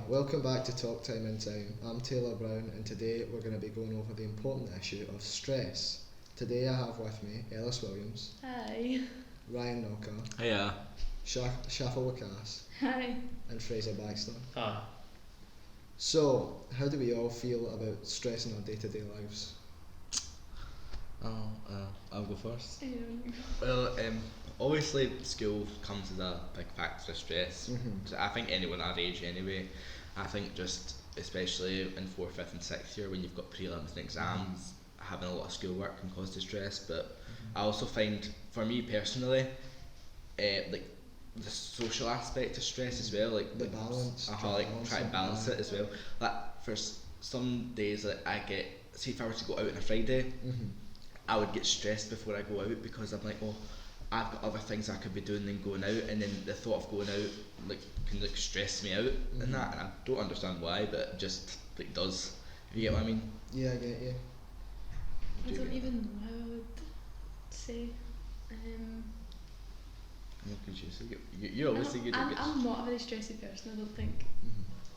welcome back to Talk Time in Time. I'm Taylor Brown and today we're going to be going over the important issue of stress. Today I have with me Ellis Williams. Hi. Ryan Knocker. Hiya. Shafa Wakas. Hi. And Fraser Baxter. Hi. So, how do we all feel about stress in our day-to-day lives? I'll go first. Um, Well, obviously school comes as a big factor of stress. So I think anyone our age anyway, I think just especially in 4th, 5th and 6th year when you've got prelims and exams, having a lot of schoolwork can cause distress. But I also find, for me personally, like the social aspect of stress as well, like The balance. try to balance it as well. Like for some days that I get, say if I were to go out on a Friday, I would get stressed before I go out because I'm like, oh, I've got other things I could be doing than going out, and then the thought of going out can stress me out and that, and I don't understand why, but it just does. If you get what I mean? Yeah, I get you. I don't even know how I would say. You're obviously good at I'm not a very stressy person, I don't think.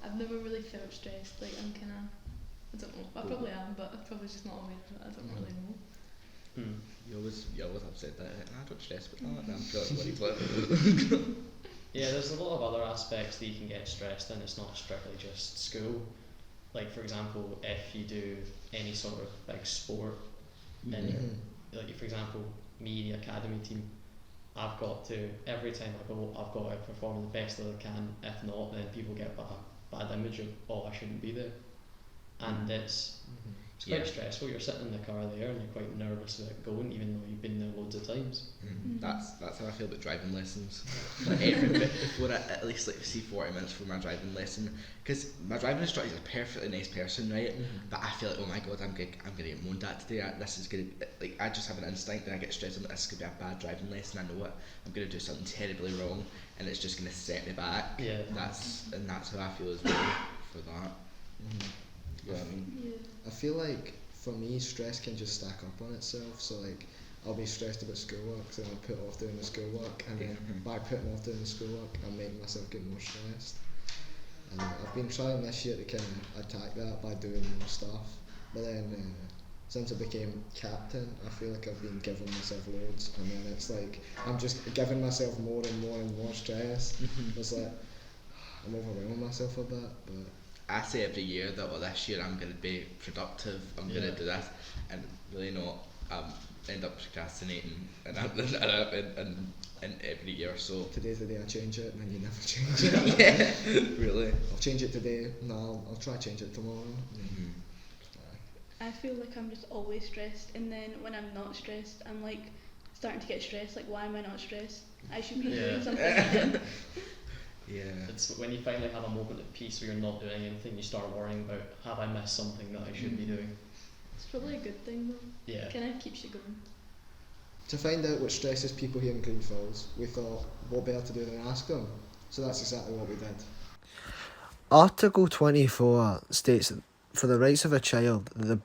I've never really felt stressed, like I'm kinda, I don't know, I probably am, but I'm probably just not aware of it, I don't really know. You always have said that. I don't stress, but I'm sure it's worried. Yeah, there's a lot of other aspects that you can get stressed in. It's not strictly just school. Like for example, if you do any sort of big sport, then like for example, me, the academy team, I've got to, every time I go, I've got to perform the best that I can. If not, then people get a bad image of, oh, I shouldn't be there. And it's quite stressful. You're sitting in the car there and you're quite nervous about going, even though you've been there loads of times. That's how I feel about driving lessons. Like every bit before at least see 40 minutes for my driving lesson, because my driving instructor is a perfectly nice person, right? But I feel like, oh my god, I'm gonna get moaned at today. This is gonna, like, I just have an instinct and I get stressed. This is gonna be a bad driving lesson. I know it. I'm gonna do something terribly wrong, and it's just gonna set me back. Yeah. That's how I feel as well for that. You know what I mean? Yeah. I feel like for me stress can just stack up on itself, so like I'll be stressed about schoolwork, so I'll put off doing the schoolwork, and then by putting off doing the schoolwork I'm making myself get more stressed. And I've been trying this year to kind of attack that by doing more stuff, but then since I became captain I feel like I've been giving myself loads, and then it's like I'm just giving myself more and more and more stress. It's like I'm overwhelming myself a bit, but I say every year that, well, this year I'm going to be productive, I'm going to do this, and really not end up procrastinating and every year. So today's the day I change it, and then you never change it. Yeah, really. I'll change it today. No, I'll try to change it tomorrow. I feel like I'm just always stressed, and then when I'm not stressed I'm like starting to get stressed, like why am I not stressed? I should be doing something. Yeah. It's when you finally have a moment of peace where you're not doing anything, you start worrying about, have I missed something that I should be doing? It's probably a good thing though. Yeah. It kind of keeps you going. To find out what stresses people here in Greenfaulds, we thought what better to do than ask them. So that's exactly what we did. Article 24 states that for the rights of a child, that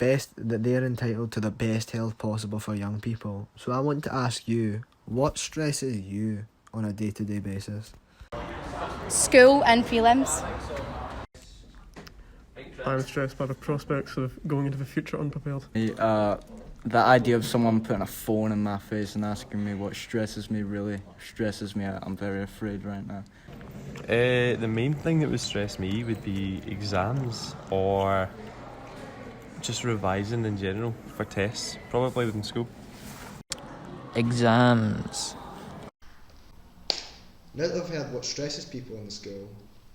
they are entitled to the best health possible for young people. So I want to ask you, what stresses you on a day-to-day basis? School and prelims. I'm stressed by the prospects of going into the future unprepared. The idea of someone putting a phone in my face and asking me what stresses me really stresses me out. I'm very afraid right now. The main thing that would stress me would be exams or just revising in general for tests, probably within school. Exams. Now that we've heard what stresses people in the school,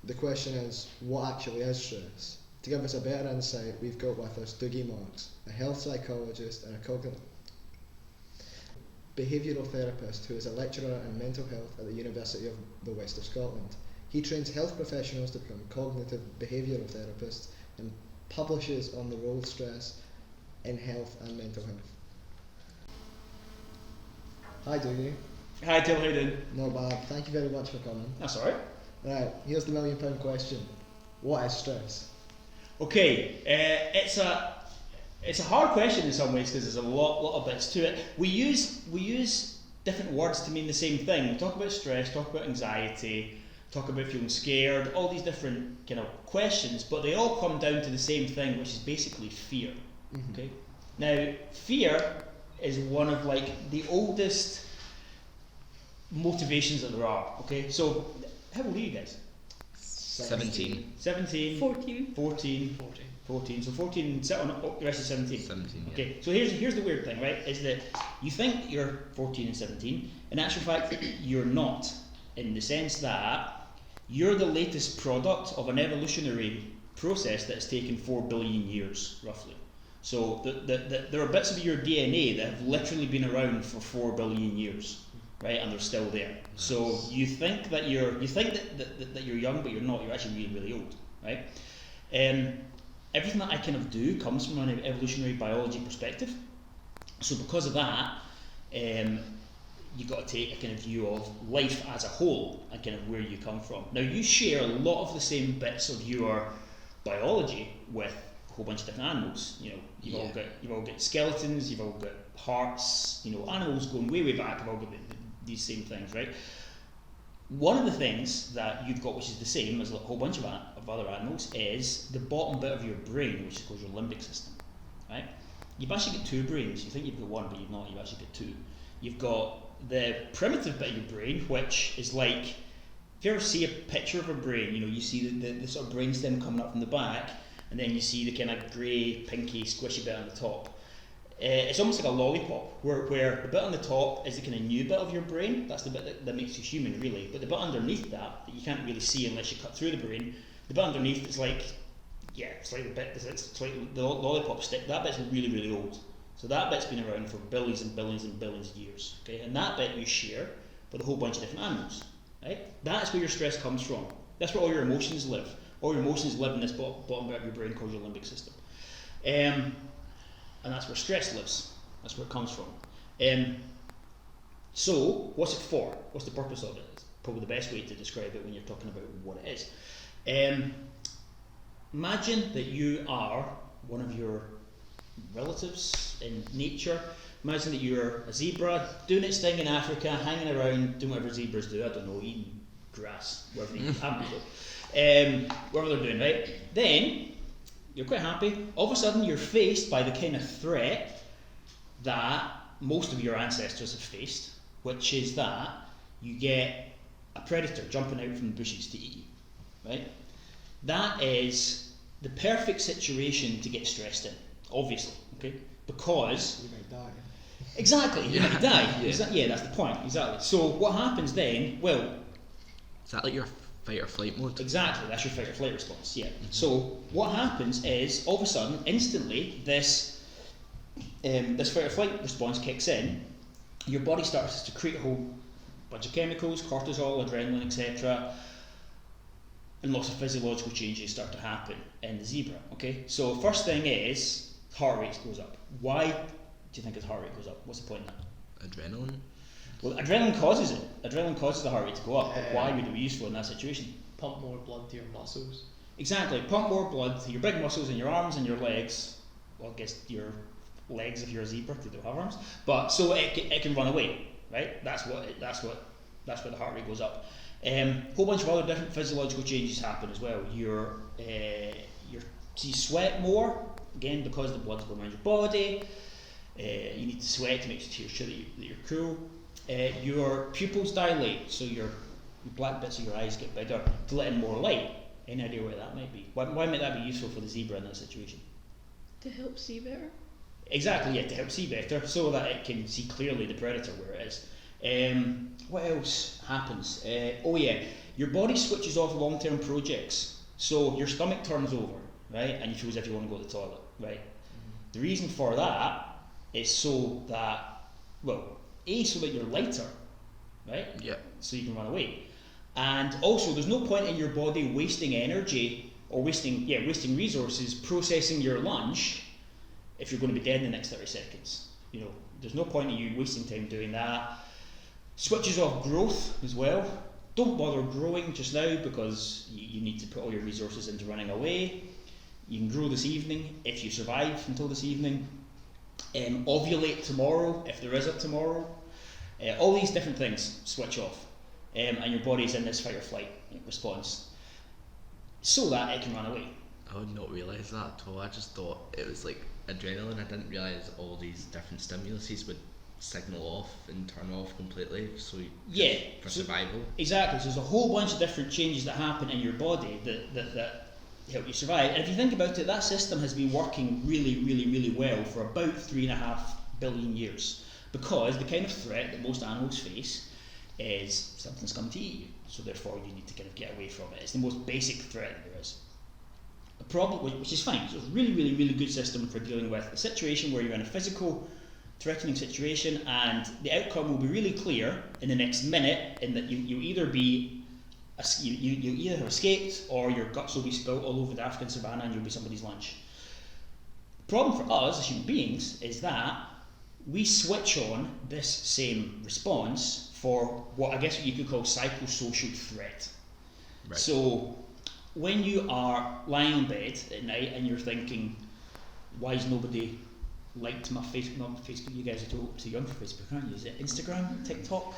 the question is, what actually is stress? To give us a better insight, we've got with us Dougie Marks, a health psychologist and a cognitive behavioural therapist who is a lecturer in mental health at the University of the West of Scotland. He trains health professionals to become cognitive behavioural therapists and publishes on the role of stress in health and mental health. Hi Dougie. Hi Till, how you doing? Not bad, thank you very much for coming. That's alright. Right, here's the £1 million question. What is stress? Okay, it's a hard question in some ways because there's a lot of bits to it. We use different words to mean the same thing. We talk about stress, talk about anxiety, talk about feeling scared, all these different kind of questions, but they all come down to the same thing, which is basically fear. Okay. Now, fear is one of like the oldest motivations that there are. Okay. So, how old are you guys? 17. 17. 14. 14. 14. So 14, sit on the rest is 17. 17, yeah. Okay, so here's the weird thing, right? Is that you think you're 14 and 17. In actual fact, you're not, in the sense that you're the latest product of an evolutionary process that has taken 4 billion years, roughly. So there are bits of your DNA that have literally been around for 4 billion years, right? And they're still there. So you think that you're young, but you're not. You're actually really, really old, right? Everything that I kind of do comes from an evolutionary biology perspective. So because of that, you've got to take a kind of view of life as a whole and kind of where you come from. Now, you share a lot of the same bits of your biology with a whole bunch of different animals. You know, you've all got skeletons, you've all got hearts. You know, animals going way, way back have all got these same things, right? One of the things that you've got, which is the same as a whole bunch of other animals, is the bottom bit of your brain, which is called your limbic system, right? You've actually got 2 brains. You think you've got one, but you've not. You've actually got 2. You've got the primitive bit of your brain, which is like, if you ever see a picture of a brain, you know, you see the sort of brainstem coming up from the back, and then you see the kind of grey, pinky, squishy bit on the top. It's almost like a lollipop, where the bit on the top is the kind of new bit of your brain. That's the bit that makes you human, really. But the bit underneath that you can't really see unless you cut through the brain, the bit underneath is like, it's like the lollipop stick. That bit's really, really old. So that bit's been around for billions and billions and billions of years. Okay, and that bit you share with a whole bunch of different animals. Right? That's where your stress comes from. That's where all your emotions live. All your emotions live in this bottom bit of your brain called your limbic system. And that's where stress lives. That's where it comes from. So, what's it for? What's the purpose of it? It's probably the best way to describe it when you're talking about what it is. Imagine that you are one of your relatives in nature. Imagine that you're a zebra doing its thing in Africa, hanging around, doing whatever zebras do. I don't know, eating grass, whatever they eat. Whatever they're doing, right? Then you're quite happy. All of a sudden, you're faced by the kind of threat that most of your ancestors have faced, which is that you get a predator jumping out from the bushes to eat you, right? That is the perfect situation to get stressed in, obviously, okay? Because you might die. Exactly, you might die. Yeah, that's the point. Exactly. So what happens then? Well, is that like your fight or flight mode? Exactly, that's your fight or flight response, yeah. So what happens is, all of a sudden, instantly, this fight or flight response kicks in, your body starts to create a whole bunch of chemicals, cortisol, adrenaline, etc., and lots of physiological changes start to happen in the zebra, okay? So first thing is, heart rate goes up. Why do you think his heart rate goes up? What's the point in that? Adrenaline? Well, adrenaline causes it. Adrenaline causes the heart rate to go up. But why would it be useful in that situation? Pump more blood to your muscles. Exactly. Pump more blood to your big muscles in your arms and your legs. Well, I guess your legs if you're a zebra, they don't have arms. But so it can run away, right? That's why the heart rate goes up. Whole bunch of other different physiological changes happen as well. You sweat more, again because the blood's going around your body. You need to sweat to make sure that you're cool. Your pupils dilate, so your black bits of your eyes get bigger to let in more light. Any idea why that might be? Why might that be useful for the zebra in that situation? To help see better? Exactly, yeah, to help see better, so that it can see clearly the predator where it is. What else happens? Your body switches off long-term projects. So your stomach turns over, right, and you feel as if you want to go to the toilet, right? Mm-hmm. The reason for that is so that, so that you're lighter, right? Yeah. So you can run away. And also, there's no point in your body wasting energy or wasting resources processing your lunch if you're going to be dead in the next 30 seconds. You know, there's no point in you wasting time doing that. Switches off growth as well. Don't bother growing just now because you need to put all your resources into running away. You can grow this evening if you survive until this evening. Ovulate tomorrow if there is a tomorrow. All these different things switch off. and your body's in this fight or flight response, so that it can run away. I would not realise that at all. I just thought it was like adrenaline. I didn't realise all these different stimuluses would signal off and turn off completely. So for survival. Exactly. So there's a whole bunch of different changes that happen in your body that help you survive. And if you think about it, that system has been working really, really, really well for about 3.5 billion years, because the kind of threat that most animals face is something's coming to eat you. So therefore, you need to kind of get away from it. It's the most basic threat that there is. A problem, which is fine. So it's a really, really, really good system for dealing with a situation where you're in a physical, threatening situation, and the outcome will be really clear in the next minute, in that you'll either be you either have escaped, or your guts will be spilled all over the African savannah and you'll be somebody's lunch. The problem for us as human beings is that we switch on this same response for what I guess you could call psychosocial threat. Right. So when you are lying in bed at night and you're thinking, why is nobody liked my Facebook? Not Facebook, you guys are too young for Facebook, aren't you? Is it Instagram, TikTok?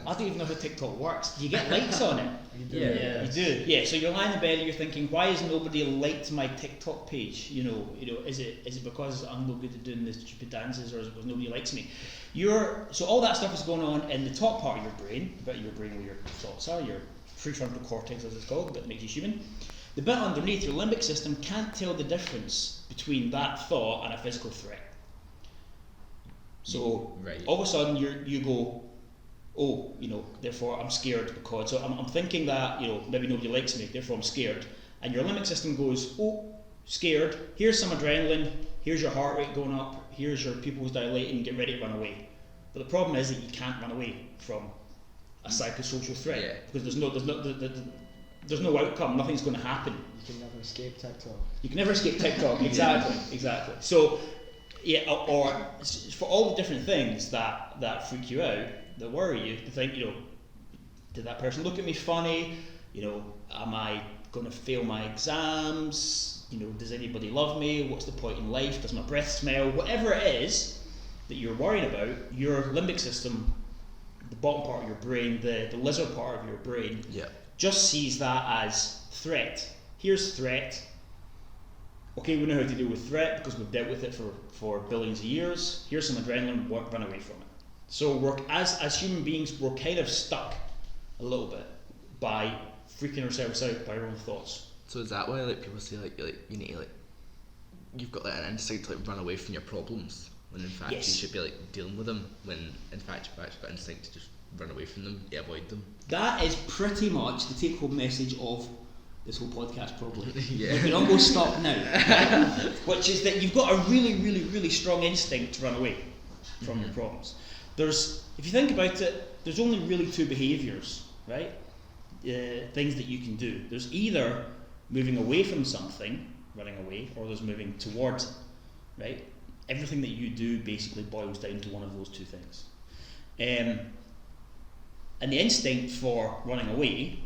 I don't even know how TikTok works. Do you get likes on it? Yeah. You do. Yeah. So you're lying in bed and you're thinking, why has nobody liked my TikTok page? You know, is it because I'm no good at doing the stupid dances, or is it because nobody likes me? So all that stuff is going on in the top part of your brain, the bit of your brain where your thoughts are, your prefrontal cortex as it's called, that makes you human. The bit underneath, your limbic system, can't tell the difference between that thought and a physical threat. So all of a sudden you go, oh, therefore I'm scared, because so I'm thinking that maybe nobody likes me, therefore I'm scared. And your limbic system goes, oh, scared, here's some adrenaline, here's your heart rate going up, here's your pupils dilating, get ready to run away. But the problem is that you can't run away from a psychosocial threat, because there's no outcome, nothing's going to happen. You can never escape TikTok. You can never escape TikTok, exactly. So, or for all the different things that freak you out, that worry you, to think, did that person look at me funny? Am I going to fail my exams? Does anybody love me? What's the point in life? Does my breath smell? Whatever it is that you're worrying about, your limbic system, the bottom part of your brain, the lizard part of your brain, just sees that as threat. Here's threat. Okay, we know how to deal with threat because we've dealt with it for billions of years. Here's some adrenaline, run away from it. So as human beings, we're kind of stuck a little bit by freaking ourselves out by our own thoughts. So is that why people say you need to you've got an instinct to run away from your problems, when in fact you should be dealing with them, when in fact you've actually got instinct to just run away from them, to avoid them? That is pretty much the take-home message of this whole podcast, probably. We can almost stop now, right? Which is that you've got a really, really, really strong instinct to run away from your problems. If you think about it, there's only really two behaviours, right? Things that you can do. There's either moving away from something, running away, or there's moving towards it, right? Everything that you do basically boils down to one of those two things. And the instinct for running away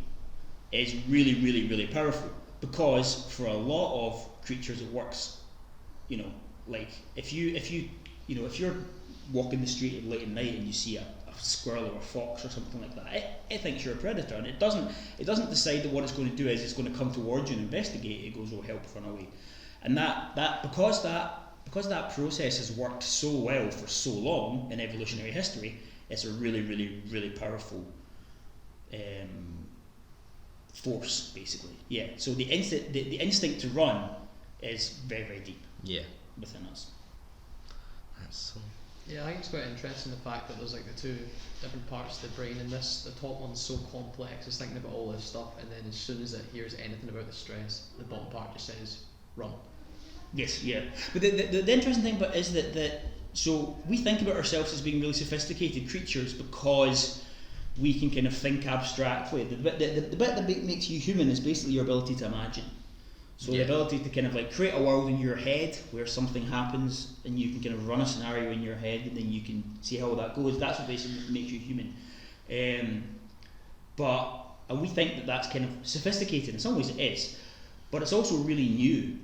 is really, really, really powerful, because for a lot of creatures it works. Like if you're walking the street late at night and you see a squirrel or a fox or something like that, it thinks you're a predator, and it doesn't decide that what it's going to do is it's going to come towards you and investigate. It goes, oh, help, run away. And because that process has worked so well for so long in evolutionary history, it's a really, really, really powerful force, basically. So the instinct to run is very, very deep within us. That's so... Yeah, I think it's quite interesting the fact that there's the two different parts of the brain, and the top one's so complex, it's thinking about all this stuff, and then as soon as it hears anything about the stress, the bottom part just says run. Yes, yeah. But the interesting thing is that so we think about ourselves as being really sophisticated creatures because we can kind of think abstractly. The bit that makes you human is basically your ability to imagine. So the ability to kind of create a world in your head where something happens and you can kind of run a scenario in your head and then you can see how that goes. That's what basically makes you human. And we think that that's kind of sophisticated. In some ways it is, but it's also really new.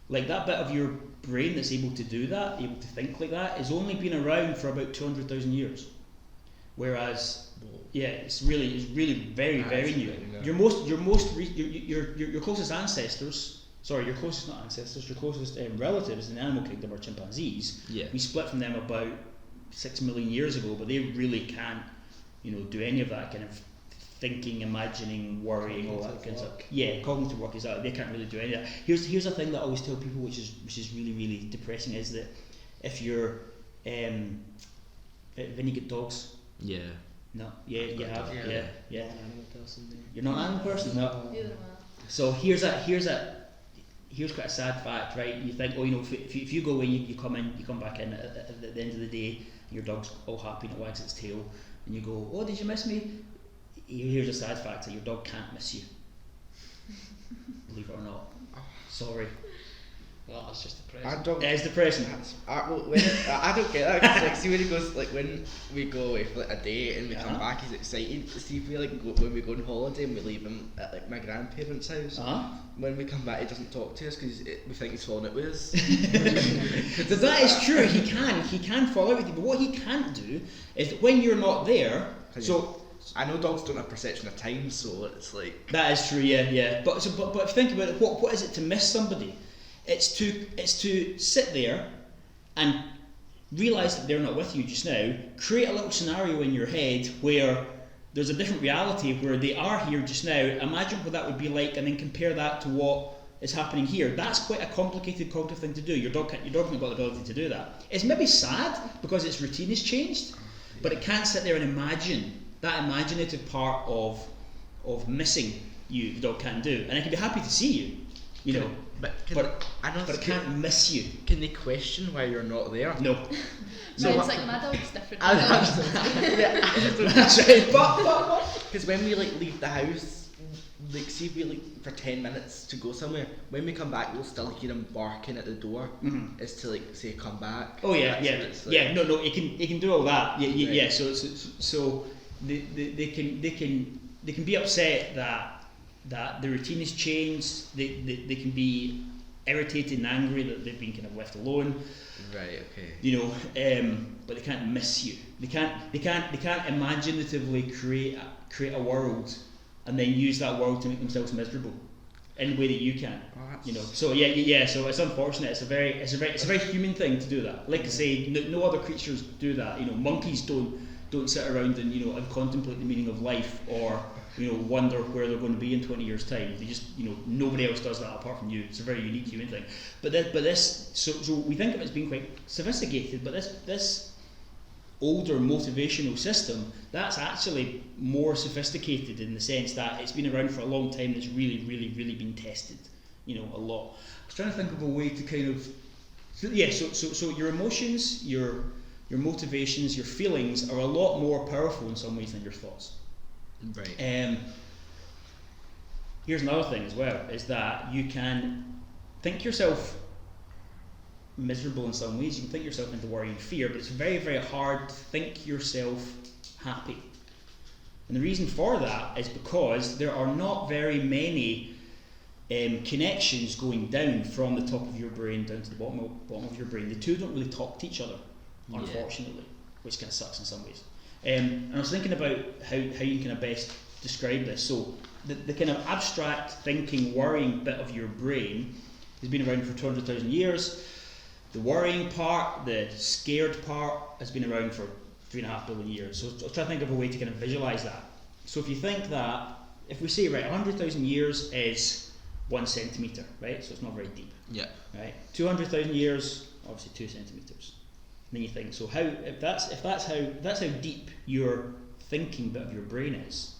That bit of your brain that's able to do that, able to think like that, has only been around for about 200,000 years. Whereas, yeah, it's really very new. Yeah. Your closest ancestors, your closest relatives in the animal kingdom are chimpanzees. Yeah. We split from them about 6 million years ago, but they really can't, do any of that kind of thinking, imagining, worrying, all that kind of stuff. Yeah, cognitive work is that they can't really do any of that. Here's a thing that I always tell people, which is really depressing, is that if you're when you get dogs. Yeah. No. Yeah, you have. Yeah. I'm an animal person. You're not an animal person. No. Neither am So here's quite a sad fact, right? You think, if you go away, you come back in at the end of the day, and your dog's all happy and it wags its tail, and you go, oh, did you miss me? Here's a sad fact, that your dog can't miss you. Believe it or not. Sorry. Well, that's just Our depressing. dog. It is depressing. I don't get that. 'Cause, like, see when he goes, like when we go away for like a day and we come back, he's excited. See if we when we go on holiday and we leave him at like my grandparents' house. When we come back, he doesn't talk to us because we think he's falling out with us. But that is true. He can fall out with you. But what he can't do is that when you're not there. So I know dogs don't have perception of time, so it's like that is true. Yeah. But if you think about it, what is it to miss somebody? It's to sit there and realise that they're not with you just now, create a little scenario in your head where there's a different reality where they are here just now, imagine what that would be like, and then compare that to what is happening here. That's quite a complicated cognitive thing to do. Your dog hasn't got the ability to do that. It's maybe sad because its routine has changed, but it can't sit there and imagine that imaginative part of missing you. The dog can't do, and it can be happy to see you, But it can't miss you. Can they question why you're not there? No. So it's like my dog's different. That's right. But because when we leave the house, see if we for 10 minutes to go somewhere, when we come back we'll still hear him barking at the door. Is to say come back. Oh yeah. No. It can do all that. Yeah. Right. So they can be upset that the routine has changed. They can be irritated and angry that they've been kind of left alone. Right. Okay. But they can't miss you. They can't imaginatively create a world and then use that world to make themselves miserable in the way that you can. So yeah. So it's unfortunate. It's a very human thing to do that. Like I say, no other creatures do that. Monkeys don't sit around and contemplate the meaning of life or wonder where they're going to be in 20 years' time. They just, nobody else does that apart from you. It's a very unique human thing. So we think of it as being quite sophisticated, but this older motivational system, that's actually more sophisticated in the sense that it's been around for a long time. It's really been tested, a lot. I was trying to think of a way to kind of, so your emotions, your motivations, your feelings are a lot more powerful in some ways than your thoughts. Right. Here's another thing as well, is that you can think yourself miserable in some ways. You can think yourself into worry and fear, but it's very hard to think yourself happy. And the reason for that is because there are not very many connections going down from the top of your brain down to the bottom of your brain. The two don't really talk to each other, unfortunately, which kind of sucks in some ways. And I was thinking about how you can best describe this. So the kind of abstract thinking, worrying bit of your brain has been around for 200,000 years. The worrying part, the scared part, has been around for 3.5 billion years. So I'll try to think of a way to kind of visualize that. So if you think that, if we say, 100,000 years is 1 centimetre, right? So it's not very deep. Yeah. Right? 200,000 years, obviously 2 centimetres. Then you think, so if that's how deep your thinking bit of your brain is,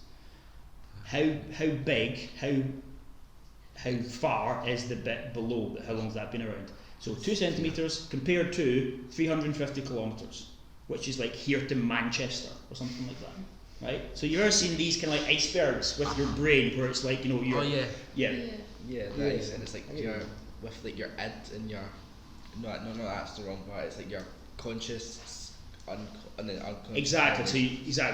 how big, how far is the bit below? How long has that been around? So 2 centimetres compared to 350 kilometres, which is like here to Manchester or something like that, right? So you've ever seen these kind of like icebergs with your brain, where it's like you're nice, and it's like you're with like your id and your no, that's the wrong part. It's like your conscious and then unconscious. Exactly.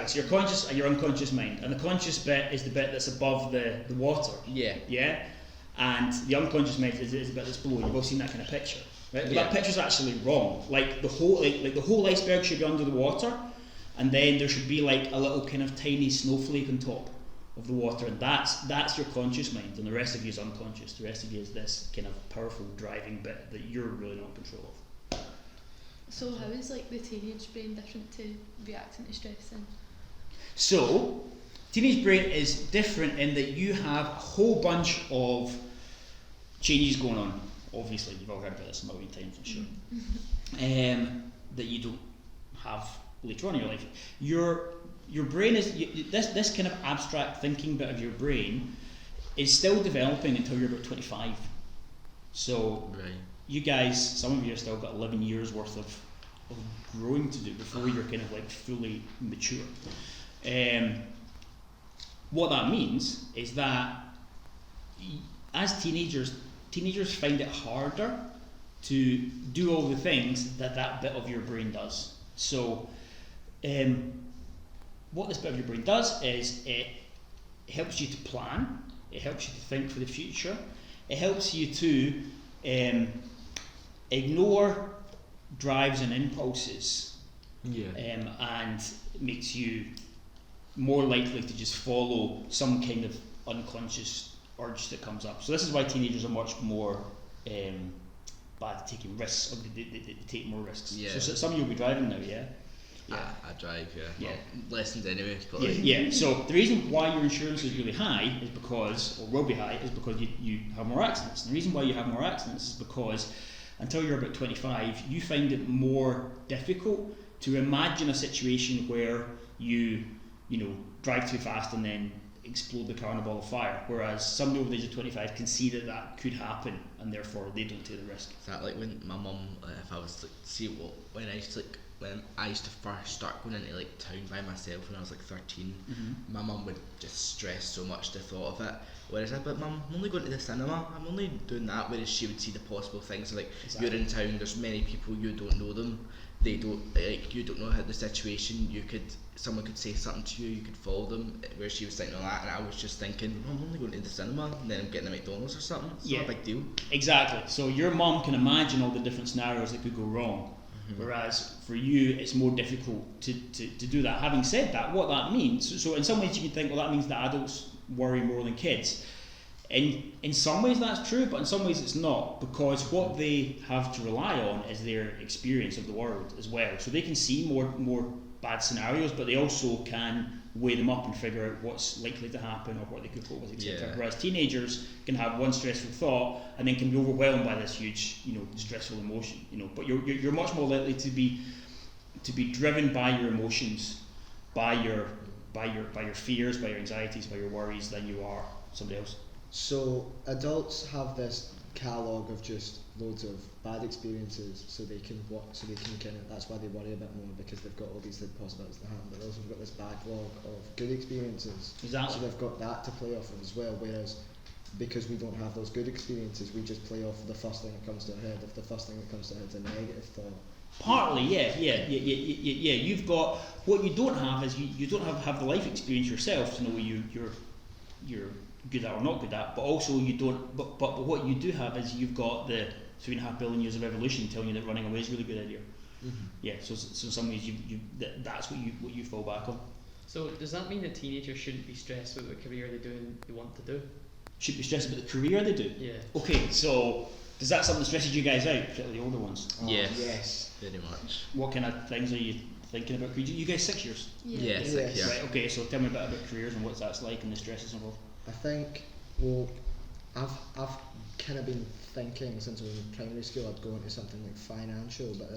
So your conscious and your unconscious mind, and the conscious bit is the bit that's above the water. Yeah. And the unconscious mind is the bit that's below. You've all seen that kind of picture, right? But that picture's actually wrong. Like the whole iceberg should be under the water, and then there should be like a little kind of tiny snowflake on top of the water, and that's your conscious mind, and the rest of you is unconscious. The rest of you is this kind of powerful driving bit that you're really not in control of. So how is like the teenage brain different to reacting to stress then? So, teenage brain is different in that you have a whole bunch of changes going on. Obviously, you've all heard about this a million times, I'm sure. That you don't have later on in your life. Your brain is this kind of abstract thinking bit of your brain is still developing until you're about 25. So you guys, some of you have still got 11 years worth of growing to do before you're kind of like fully mature. What that means is that as teenagers find it harder to do all the things that bit of your brain does. So what this bit of your brain does is it helps you to plan, it helps you to think for the future, it helps you to ignore drives and impulses, and makes you more likely to just follow some kind of unconscious urge that comes up. So this is why teenagers are much more bad at taking risks, or they take more risks. Yeah. So some of you will be driving now, yeah? I drive, Yeah. Well, lessons anyway. But Yeah. So the reason why your insurance is really high is because, or will be high, is because you have more accidents. And the reason why you have more accidents is because until you're about 25, you find it more difficult to imagine a situation where you drive too fast and then explode the car in a ball of fire, whereas somebody over the age of 25 can see that could happen, and therefore they don't take the risk. Is that like when my mum, if I was when I used to first start going into like town by myself when I was like 13, my mum would just stress so much the thought of it. Whereas but mum, I'm only going to the cinema, I'm only doing that. Whereas she would see the possible things like you're in town, there's many people, you don't know them, they don't you don't know how the situation. Someone could say something to you, you could follow them. Where she was thinking all that, and I was just thinking, I'm only going to the cinema, and then I'm getting a McDonald's or something. It's not a big deal. Exactly. So your mum can imagine all the different scenarios that could go wrong. Whereas for you, it's more difficult to do that. Having said that, what that means, so in some ways you can think, well, that means that adults worry more than kids. In some ways that's true, but in some ways it's not, because what they have to rely on is their experience of the world as well. So they can see more bad scenarios, but they also can weigh them up and figure out what's likely to happen or what they could cope with, etc. Whereas teenagers can have one stressful thought and then can be overwhelmed by this huge, stressful emotion. But you're much more likely to be driven by your emotions, by your fears, by your anxieties, by your worries than you are somebody else. So adults have this catalogue of just loads of bad experiences, so they can kind of, that's why they worry a bit more, because they've got all these positives to happen, but they also got this backlog of good experiences. Exactly. So they've got that to play off of as well, whereas because we don't have those good experiences, we just play off the first thing that comes to our head. If the first thing that comes to our head is a negative thought. Partly, yeah. You've got, what you don't have is you don't have the life experience yourself to know you're good at or not good at, but also you don't. But what you do have is you've got the 3.5 billion years of evolution telling you that running away is a really good idea. Yeah. So in some ways that's what you fall back on. So does that mean that teenagers shouldn't be stressed about what career they want to do? Should be stressed about the career they do. Yeah. Okay. So does that something that stresses you guys out, particularly the older ones? Yes. Very much. What kind of things are you thinking about? You guys 6 years? Yeah, 6 years. Right. Okay. So tell me a bit about careers and what that's like and the stresses involved. I think, well, I've kind of been thinking since I was in primary school I'd go into something like financial, but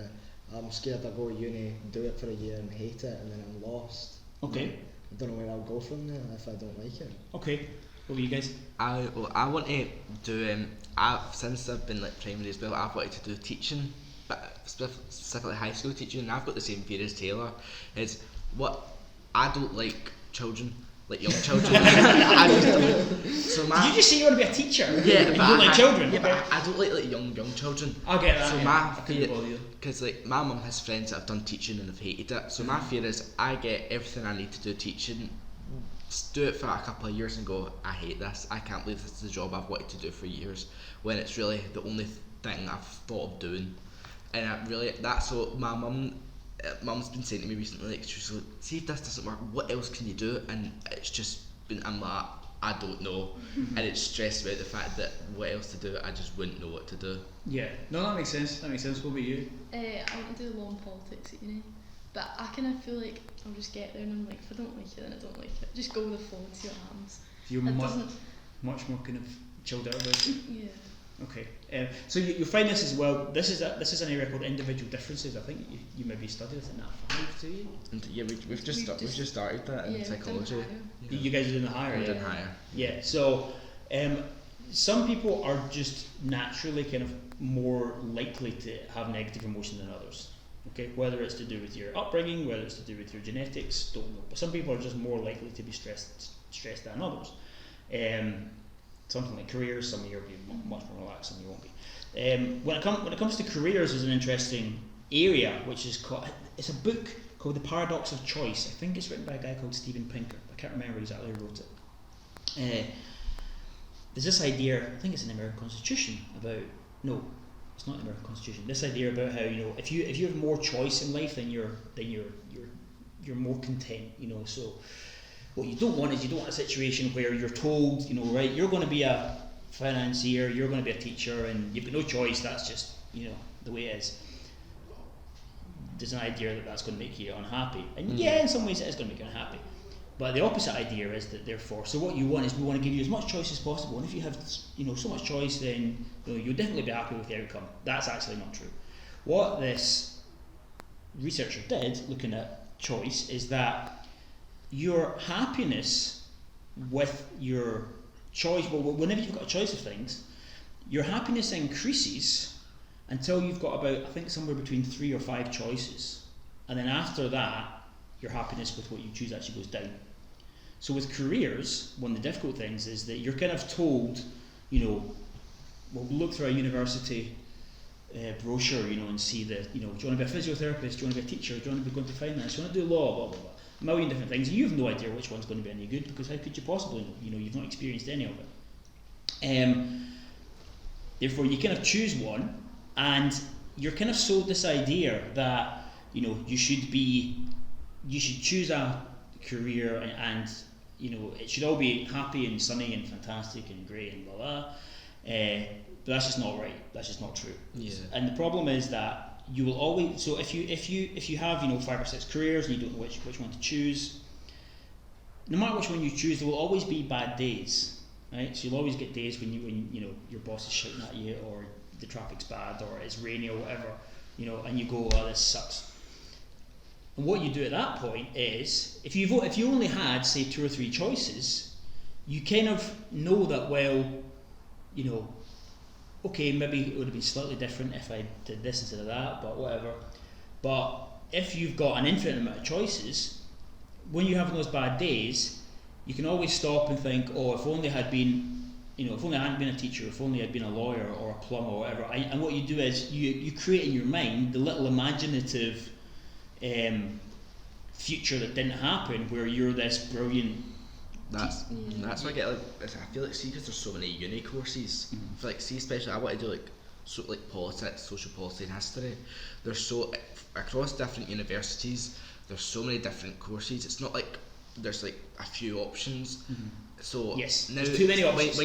I'm scared I'll go to uni, do it for a year and hate it, and then I'm lost. Okay. I don't know where I'll go from there if I don't like it. Okay. What were you guys? I want to do since I've been like primary as well, I've wanted to do teaching, but specifically high school teaching, and I've got the same fear as Taylor. Is what I don't like children. Like young children. I just don't. So Did you just say you want to be a teacher? Yeah, but you don't like children. Yeah, okay. but I don't like young children. I'll get that. So yeah. my I couldn't bother you. because like my mum has friends that have done teaching and have hated it. So my fear is I get everything I need to do teaching, do it for a couple of years and go, I hate this. I can't believe this is the job I've wanted to do for years, when it's really the only thing I've thought of doing. And that's what my mum Mum's been saying to me recently, like, she's like, see if this doesn't work, what else can you do? And it's just been, I'm like, I don't know. And it's stressed about the fact that what else to do, I just wouldn't know what to do. Yeah, no, that makes sense. What about you? I want to do law and politics at uni, but I kind of feel like I'll just get there and I'm like, if I don't like it, then I don't like it. Just go with the flow and see what happens. You're much more kind of chilled out about it. Yeah. Okay, so you find this as well. This is an area called individual differences. I think you maybe studied it in that 5, do you? And yeah, we've just started that in psychology. You guys are doing the higher. Doing higher. Yeah. So, some people are just naturally kind of more likely to have negative emotion than others. Okay, whether it's to do with your upbringing, whether it's to do with your genetics, don't know. But some people are just more likely to be stressed than others. Something like careers, some of you will be much more relaxed, some of you won't be. When it comes to careers, there's an interesting area which is it's a book called The Paradox of Choice. I think it's written by a guy called Steven Pinker. I can't remember exactly who wrote it. There's this idea, I think it's in the American Constitution, no, it's not in the American Constitution. This idea about how, you know, if you have more choice in life, then you're more content, you know. So what you don't want a situation where you're told, you know, right, you're going to be a financier, you're going to be a teacher, and you've got no choice. That's just, you know, the way it is. There's an idea that that's going to make you unhappy, and yeah, in some ways it is going to make you unhappy. But the opposite idea is that, therefore, so what you want is, we want to give you as much choice as possible, and if you have, you know, so much choice, then, you know, you'll definitely be happy with the outcome. That's actually not true. What this researcher did, looking at choice, is that your happiness with your choice, well, whenever you've got a choice of things, your happiness increases until you've got about, I think, somewhere between 3 or 5 choices, and then after that, your happiness with what you choose actually goes down. So with careers, one of the difficult things is that you're kind of told, you know, well, look through a university brochure, you know, and see that, you know, do you want to be a physiotherapist, do you want to be a teacher, do you want to go into finance, do you want to do law, blah, blah, blah. A million different things. You have no idea which one's going to be any good, because how could you possibly know? You know, you've not experienced any of it. Therefore, you kind of choose one, and you're kind of sold this idea that, you know, you should choose a career, and you know, it should all be happy and sunny and fantastic and great and blah blah. But that's just not right. That's just not true. Yeah. And the problem is that you will always, so if you have, you know, 5 or 6 careers and you don't know which one to choose, no matter which one you choose, there will always be bad days, right? So you'll always get days when you know, your boss is shouting at you, or the traffic's bad, or it's rainy, or whatever, you know, and you go, oh, this sucks. And what you do at that point is, if you only had, say, 2 or 3 choices, you kind of know that, well, you know, okay, maybe it would have been slightly different if I did this instead of that, but whatever. But if you've got an infinite amount of choices, when you have those bad days, you can always stop and think, oh, if only I hadn't been a teacher, if only I'd been a lawyer or a plumber or whatever. And what you do is you create in your mind the little imaginative future that didn't happen, where you're this brilliant. That's why I get, like, I feel like, see, because there's so many uni courses, I feel like, see, especially I want to do like politics, social policy and history. There's so, across different universities, there's so many different courses. It's not like there's like a few options. So yes, now there's too many options.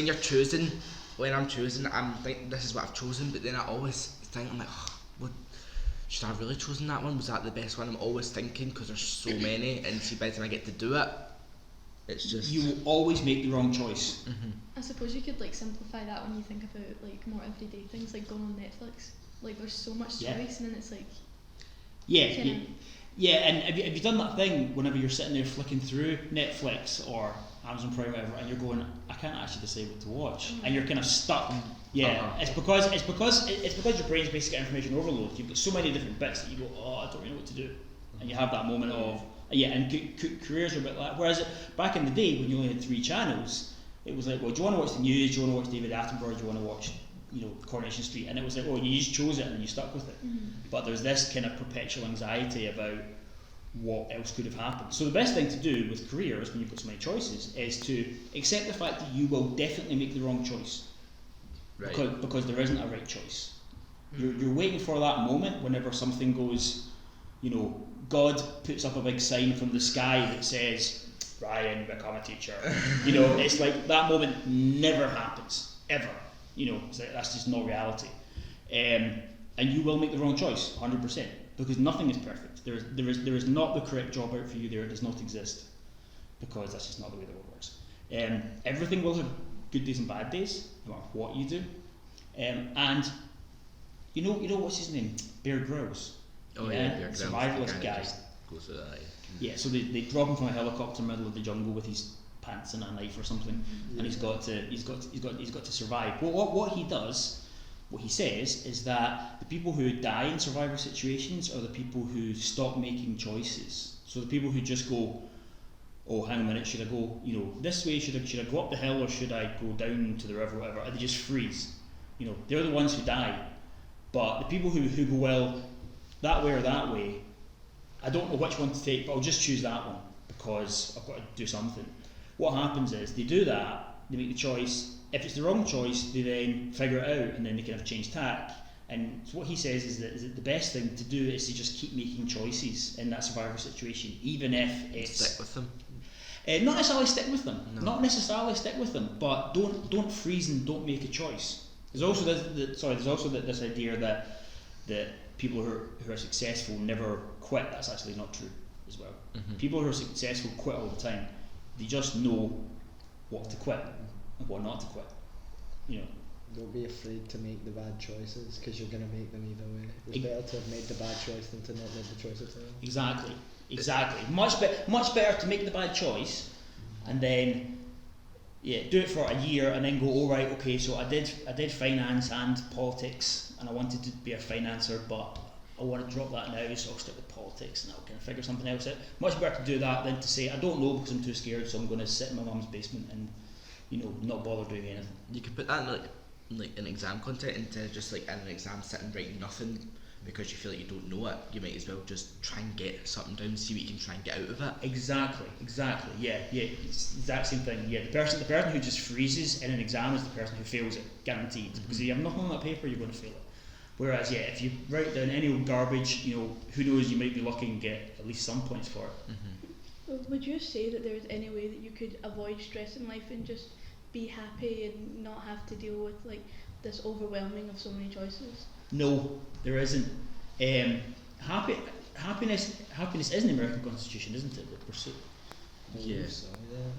When I'm choosing, I'm thinking this is what I've chosen, but then I always think, I'm like, what, should I have really chosen that one? Was that the best one? I'm always thinking, because there's so many, and see, by the time I get to do it, it's just, you will always make the wrong choice. I suppose you could like simplify that when you think about like more everyday things, like going on Netflix. Like there's so much choice, and then it's like and have you done that thing whenever you're sitting there flicking through Netflix or Amazon Prime or whatever, and you're going, I can't actually decide what to watch, and you're kind of stuck. It's because your brain's basically information overload. You've got so many different bits that you go, oh, I don't really know what to do, and you have that moment of and careers are a bit like. Whereas back in the day when you only had 3 channels, it was like, well, do you want to watch the news? Do you want to watch David Attenborough? Do you want to watch, you know, Coronation Street? And it was like, oh, you just chose it and you stuck with it. But there's this kind of perpetual anxiety about what else could have happened. So the best thing to do with careers when you've got so many choices is to accept the fact that you will definitely make the wrong choice, because there isn't a right choice. You're waiting for that moment whenever something goes God puts up a big sign from the sky that says, Ryan, become a teacher. It's like that moment never happens, ever. That's just not reality. And you will make the wrong choice, 100%, because nothing is perfect. There is not the correct job out for you there. It does not exist, because that's just not the way the world works. Everything will have good days and bad days, no matter what you do. And you know what's his name? Bear Grylls. Oh yeah, Bear Grylls. Survivalist guy. Goes through that. Yeah, so they drop him from a helicopter in the middle of the jungle with his pants and a knife or something, and he's got to survive. What he does, what he says, is that the people who die in survival situations are the people who stop making choices. So the people who just go, oh, hang a minute, should I go, this way? Should I go up the hill or should I go down to the river, whatever? And they just freeze. They're the ones who die. But the people who go, well, that way or that way, I don't know which one to take, but I'll just choose that one because I've got to do something. What happens is they do that, they make the choice. If it's the wrong choice, they then figure it out and then they can have changed tack. And so what he says is that the best thing to do is to just keep making choices in that survival situation, even if it's... Stick with them. Not necessarily stick with them. No. Not necessarily stick with them, but don't freeze and don't make a choice. There's also this idea that people who are successful never quit. That's actually not true as well. Mm-hmm. People who are successful quit all the time. They just know what to quit and what not to quit. Don't be afraid to make the bad choices because you're going to make them either way. It's better to have made the bad choice than to not make the choice at all. Exactly. Much better to make the bad choice and then do it for a year and then go, all right, okay, so I did finance and politics and I wanted to be a financer, but I want to drop that now, so I'll stick with politics and I'll kind of figure something else out. Much better to do that than to say, I don't know because I'm too scared, so I'm going to sit in my mum's basement and not bother doing anything. You could put that in like an exam content instead of just like in an exam sitting writing nothing because you feel like you don't know it. You might as well just try and get something down, see what you can try and get out of it. Exactly. Yeah. It's the exact same thing. Yeah, the person who just freezes in an exam is the person who fails it, guaranteed. Because if you have nothing on that paper, you're going to fail it. Whereas, if you write down any old garbage, who knows, you might be lucky and get at least some points for it. Mm-hmm. Well, would you say that there's any way that you could avoid stress in life and just be happy and not have to deal with like this overwhelming of so many choices? No, there isn't. Happiness is in the American Constitution, isn't it? The pursuit. Yes.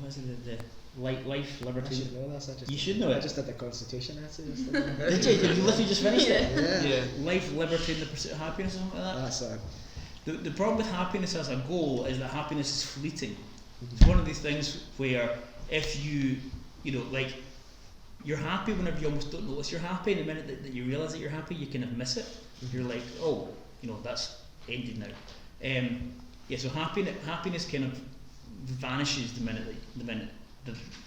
What is it? The life, liberty. I should know this. You should know it. I just did the Constitution essay. Did you? Did you literally just finish it? Yeah. Life, liberty, and the pursuit of happiness, or something like that. That's it. The problem with happiness as a goal is that happiness is fleeting. It's one of these things where if you're happy whenever you almost don't notice you're happy, and the minute that you realise that you're happy, you kind of miss it. You're like, oh, that's ended now. So happiness kind of vanishes the minute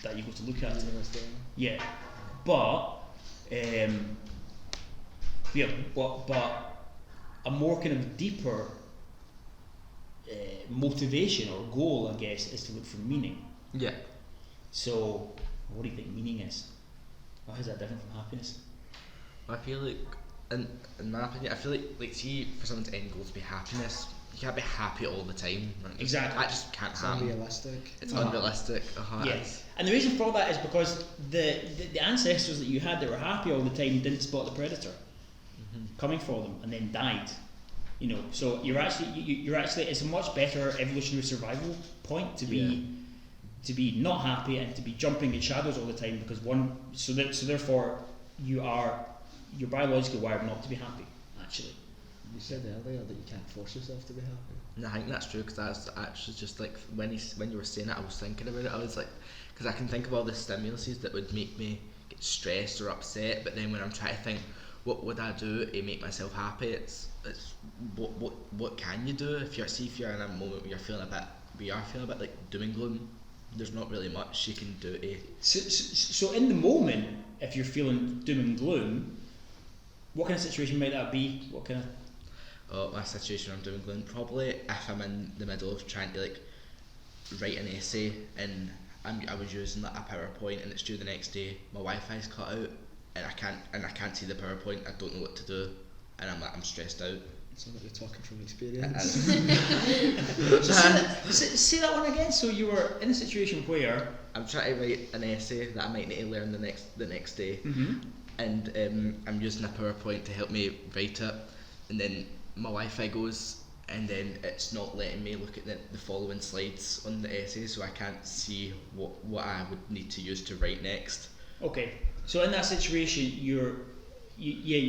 that you go to look at it. Yeah, but a more kind of deeper motivation or goal, I guess, is to look for meaning. Yeah. So, what do you think meaning is? How is that different from happiness? I feel like, in my opinion, I feel like see, for someone's end goal to be happiness, you can't be happy all the time. Right? Exactly. That just can't happen. Unrealistic. It's unrealistic. Yes. And the reason for that is because the ancestors that you had that were happy all the time didn't spot the predator coming for them and then died. So you're actually it's a much better evolutionary survival point to be not happy and to be jumping at shadows all the time because therefore you're biologically wired not to be happy actually. You said earlier that you can't force yourself to be happy. And I think that's true because that's actually just like when you were saying it, I was thinking about it. I was like, because I can think of all the stimuluses that would make me get stressed or upset, but then when I'm trying to think, what would I do to make myself happy? It's what can you do if you're in a moment where you're feeling a bit like doom and gloom. There's not really much you can do to. So in the moment, if you're feeling doom and gloom, what kind of situation might that be? What kind of? Oh, my situation I'm doom and gloom, probably if I'm in the middle of trying to like write an essay and I was using like a PowerPoint and it's due the next day. My Wi-Fi's cut out and I can't see the PowerPoint. I don't know what to do and I'm stressed out. Sounds like you're talking from experience. Say that one again. So you were in a situation where I'm trying to write an essay that I might need to learn the next day, and I'm using a PowerPoint to help me write it, and then my Wi-Fi goes, and then it's not letting me look at the following slides on the essay, so I can't see what I would need to use to write next. Okay, so in that situation,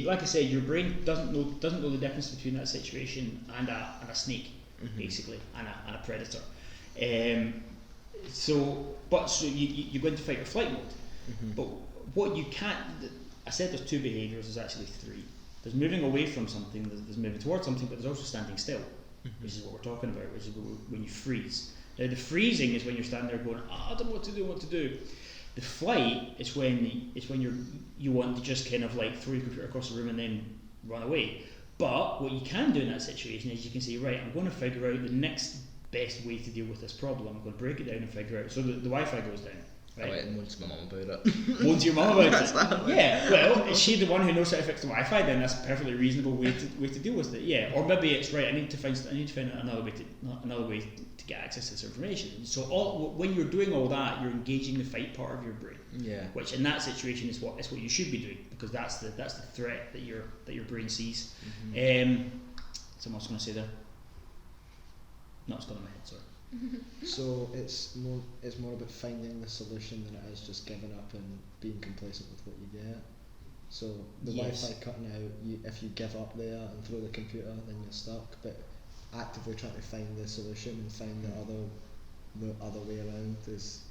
like I said, your brain doesn't know the difference between that situation and a snake, basically, and a predator. So you go into fight or flight mode. But what you can't, I said there's two behaviours. There's actually three. There's moving away from something. There's moving towards something, but there's also standing still, which is what we're talking about, which is when you freeze. Now the freezing is when you're standing there going, I don't know what to do. The flight is when you want to just kind of like throw your computer across the room and then run away. But what you can do in that situation is you can say, right, I'm going to figure out the next best way to deal with this problem. I'm going to break it down and figure out. So the Wi-Fi goes down. Right? I went and moaned to my mum about it. Moaned to your mum about it? Yeah, well, is she the one who knows how to fix the Wi-Fi? Then that's a perfectly reasonable way to deal with it. Yeah, or maybe it's right. I need to find another way to get access to this information. So when you're doing all that, you're engaging the fight part of your brain. Yeah. Which in that situation is what you should be doing, because that's the threat that your brain sees. Someone else going to say there? No, it's gone in my head. Sorry. So it's more about finding the solution than it is just giving up and being complacent with what you get. So the Wi-Fi cutting out, if you give up there and throw the computer, then you're stuck. But actively trying to find the solution and find the other way around is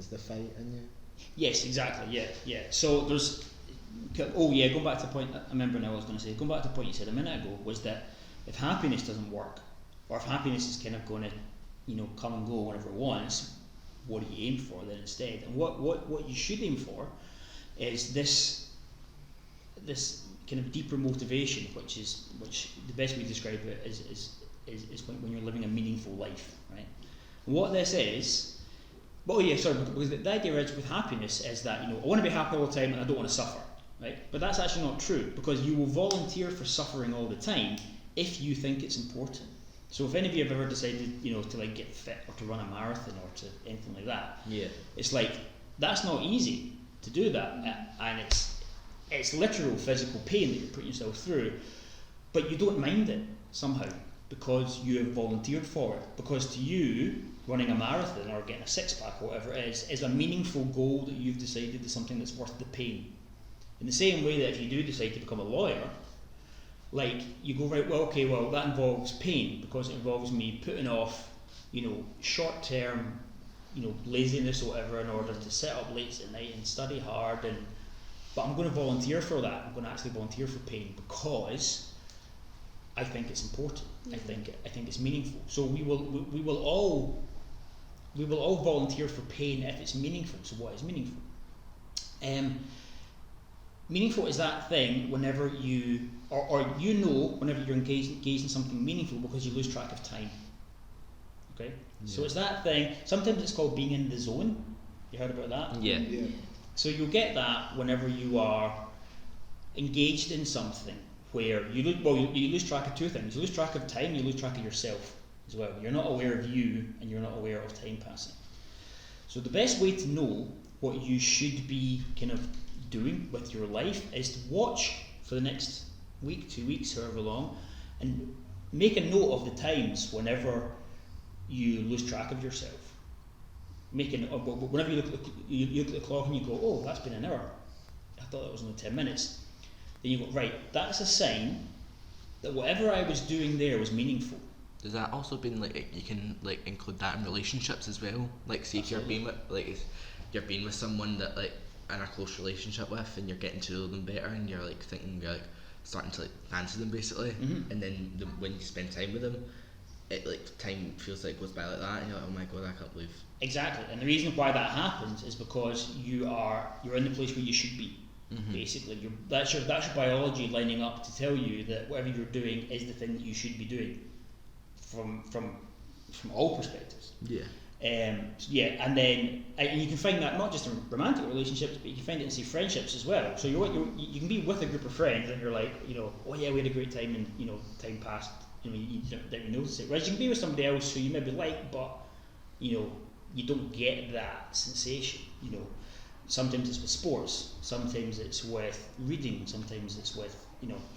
the fight in you. Yes, exactly. Yeah. So there's. Going back to the point. I remember now. I was going to say. Going back to the point you said a minute ago was that if happiness doesn't work, or if happiness is kind of going to, come and go whenever it wants, what do you aim for then instead? And what you should aim for is this kind of deeper motivation, which the best way to describe it is when you're living a meaningful life, right? And what this is. Because the idea is with happiness is that, I want to be happy all the time and I don't want to suffer, right? But that's actually not true, because you will volunteer for suffering all the time if you think it's important. So if any of you have ever decided, to like get fit or to run a marathon or to anything like that, it's like, that's not easy to do that, and it's literal physical pain that you're putting yourself through, but you don't mind it somehow because you have volunteered for it, because to you, running a marathon or getting a six-pack or whatever it is a meaningful goal that you've decided is something that's worth the pain. In the same way that if you do decide to become a lawyer, like you go, right, that involves pain because it involves me putting off, short-term, laziness or whatever in order to sit up late at night and study hard, but I'm going to volunteer for that. I'm going to actually volunteer for pain because I think it's important. I think it's meaningful. So we will all volunteer for pain if it's meaningful. So what is meaningful? Meaningful is that thing whenever you, whenever you're engaged in something meaningful because you lose track of time. Okay? Yeah. So it's that thing, sometimes it's called being in the zone. You heard about that? Yeah. So you'll get that whenever you are engaged in something where you lose track of two things. You lose track of time, you lose track of yourself as well. You're not aware of you and you're not aware of time passing. So the best way to know what you should be kind of doing with your life is to watch for the next week, 2 weeks, however long, and make a note of the times whenever you lose track of yourself. Whenever you look at the clock and you go, oh, that's been an hour. I thought that was only 10 minutes. Then you go, right, that's a sign that whatever I was doing there was meaningful. Does that also mean you can include that in relationships as well? Like, see if you're being with someone that in a close relationship with, and you're getting to know them better, and you're thinking you're starting to fancy them basically, and then when you spend time with them, it time feels goes by like that, and you're like, oh my god, I can't believe. Exactly, and the reason why that happens is because you're in the place where you should be. Basically, that's your biology lining up to tell you that whatever you're doing is the thing that you should be doing from all perspectives. Yeah. And then and you can find that not just in romantic relationships, but you can find it in, say, friendships as well. So you can be with a group of friends and you're like, oh yeah, we had a great time, and time passed, you don't notice it. Whereas you can be with somebody else who you maybe like, but you don't get that sensation. Sometimes it's with sports, sometimes it's with reading, sometimes it's with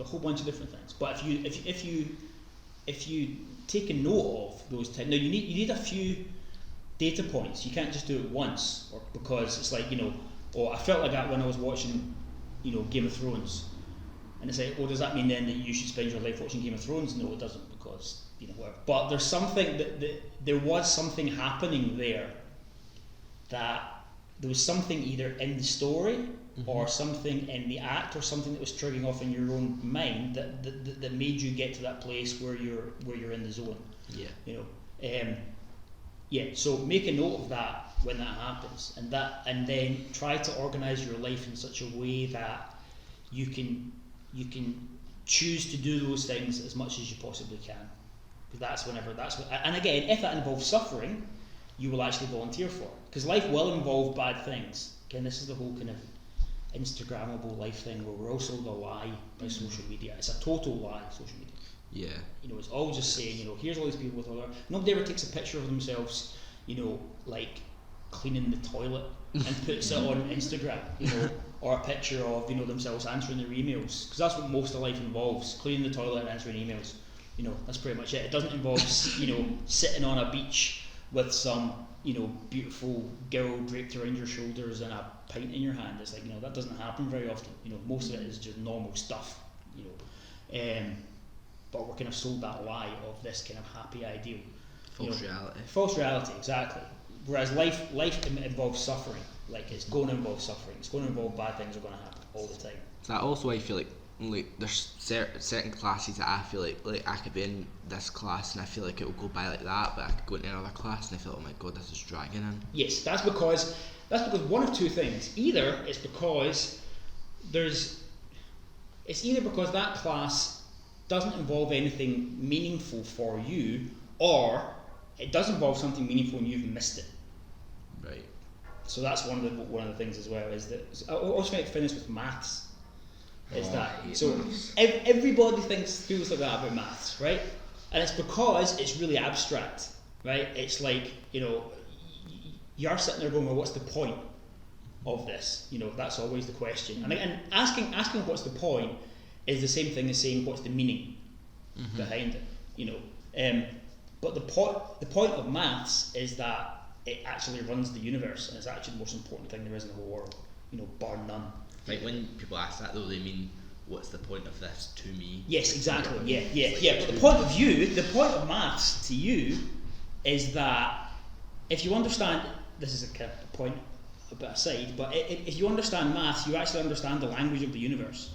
a whole bunch of different things. But if you take a note of those types, now you need a few data points. You can't just do it once, or because it's like I felt like that when I was watching Game of Thrones, and it's like, does that mean then that you should spend your life watching Game of Thrones? No, it doesn't, because whatever. But there's something that there was something happening there, that there was something either in the story or something in the act or something that was triggering off in your own mind that made you get to that place where you're in the zone. So make a note of that when that happens, and then try to organise your life in such a way that you can choose to do those things as much as you possibly can, because and again, if that involves suffering, you will actually volunteer for it, because life will involve bad things. Again, this is the whole kind of Instagrammable life thing where we're also the lie by social media. It's a total lie, social media. Yeah. It's all just saying, here's all these people with other. Nobody ever takes a picture of themselves, like cleaning the toilet and puts it on Instagram, or a picture of themselves answering their emails, because that's what most of life involves: cleaning the toilet and answering emails. That's pretty much it. It doesn't involve sitting on a beach with some beautiful girl draped around your shoulders and a pint in your hand. It's like that doesn't happen very often. Most of it is just normal stuff. But we're kind of sold that lie of this kind of happy ideal. Reality. False reality, exactly. Whereas life involves suffering. Like, it's going to involve suffering. It's going to involve bad things are going to happen all the time. So that also, I feel like there's certain classes that I feel like I could be in this class and I feel like it will go by like that, but I could go into another class and I feel, oh my god, this is dragging in. Yes, that's because one of two things. Either it's because that class doesn't involve anything meaningful for you, or it does involve something meaningful and you've missed it. Right. So that's one of the things as well, is that I also like to finish with maths. Everybody feels like that about maths, right? And it's because it's really abstract, right? It's like, you're sitting there going, well, what's the point of this? That's always the question. And asking what's the point is the same thing as saying what's the meaning behind it, but the point of maths is that it actually runs the universe, and it's actually the most important thing there is in the whole world, bar none. Like, when people ask that though, they mean, what's the point of this to me? Yes, exactly. Yeah. But the point of maths to you is that if you understand, this is a kind of point a bit aside, but if you understand maths, you actually understand the language of the universe.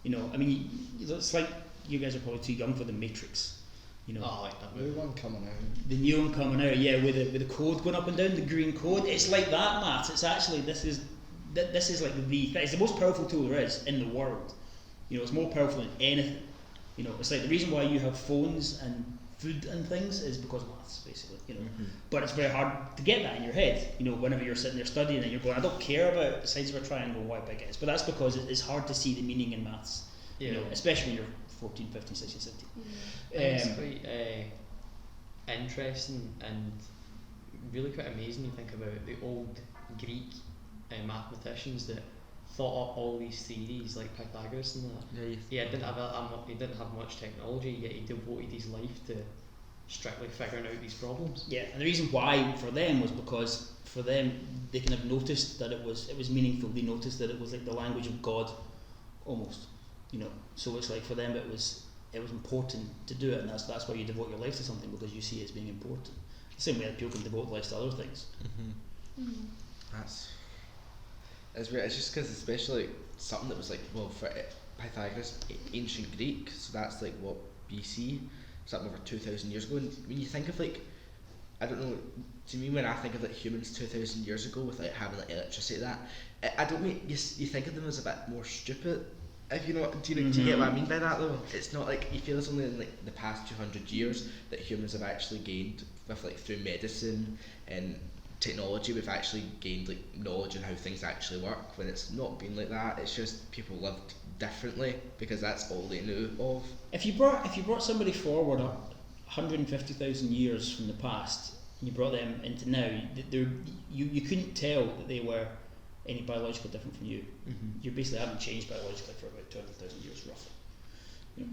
It's like you guys are probably too young for The Matrix. Like that new one coming out. The new one coming out, yeah, with the code going up and down, the green code. It's like that, maths. It's actually this is like it's the most powerful tool there is in the world. It's more powerful than anything. It's like the reason why you have phones and food and things is because of maths, basically. But it's very hard to get that in your head. Whenever you're sitting there studying and you're going, I don't care about the sides of a triangle, why big it is. But that's because it's hard to see the meaning in maths. Especially when you're 14, 15, 16, 17. It's quite interesting and really quite amazing. You think about the old Greek mathematicians that thought up all these theories, like Pythagoras and that. He didn't have much technology, yet he devoted his life to strictly figuring out these problems. Yeah, and the reason why for them was because for them they kind of noticed that it was meaningful. They noticed that it was like the language of God, almost. So it's like for them it was important to do it, and that's why you devote your life to something, because you see it as being important. The same way that people can devote their lives to other things. It's weird. It's just because, especially something that was like, well, for Pythagoras, ancient Greek, so that's like what, BC, something over 2,000 years ago. And when you think of I don't know, to me when I think of humans 2,000 years ago without having electricity, I don't mean you think of them as a bit more stupid. If do you get what I mean by that though? It's not like you feel it's only in the past 200 years that humans have actually gained with like through medicine and technology, we've actually gained like knowledge on how things actually work. When it's not been like that, it's just people lived differently because that's all they knew of. If you brought somebody forward 150,000 years from the past, and you brought them into now, you couldn't tell that they were any biologically different from you. You basically haven't changed biologically for about 200,000 years roughly.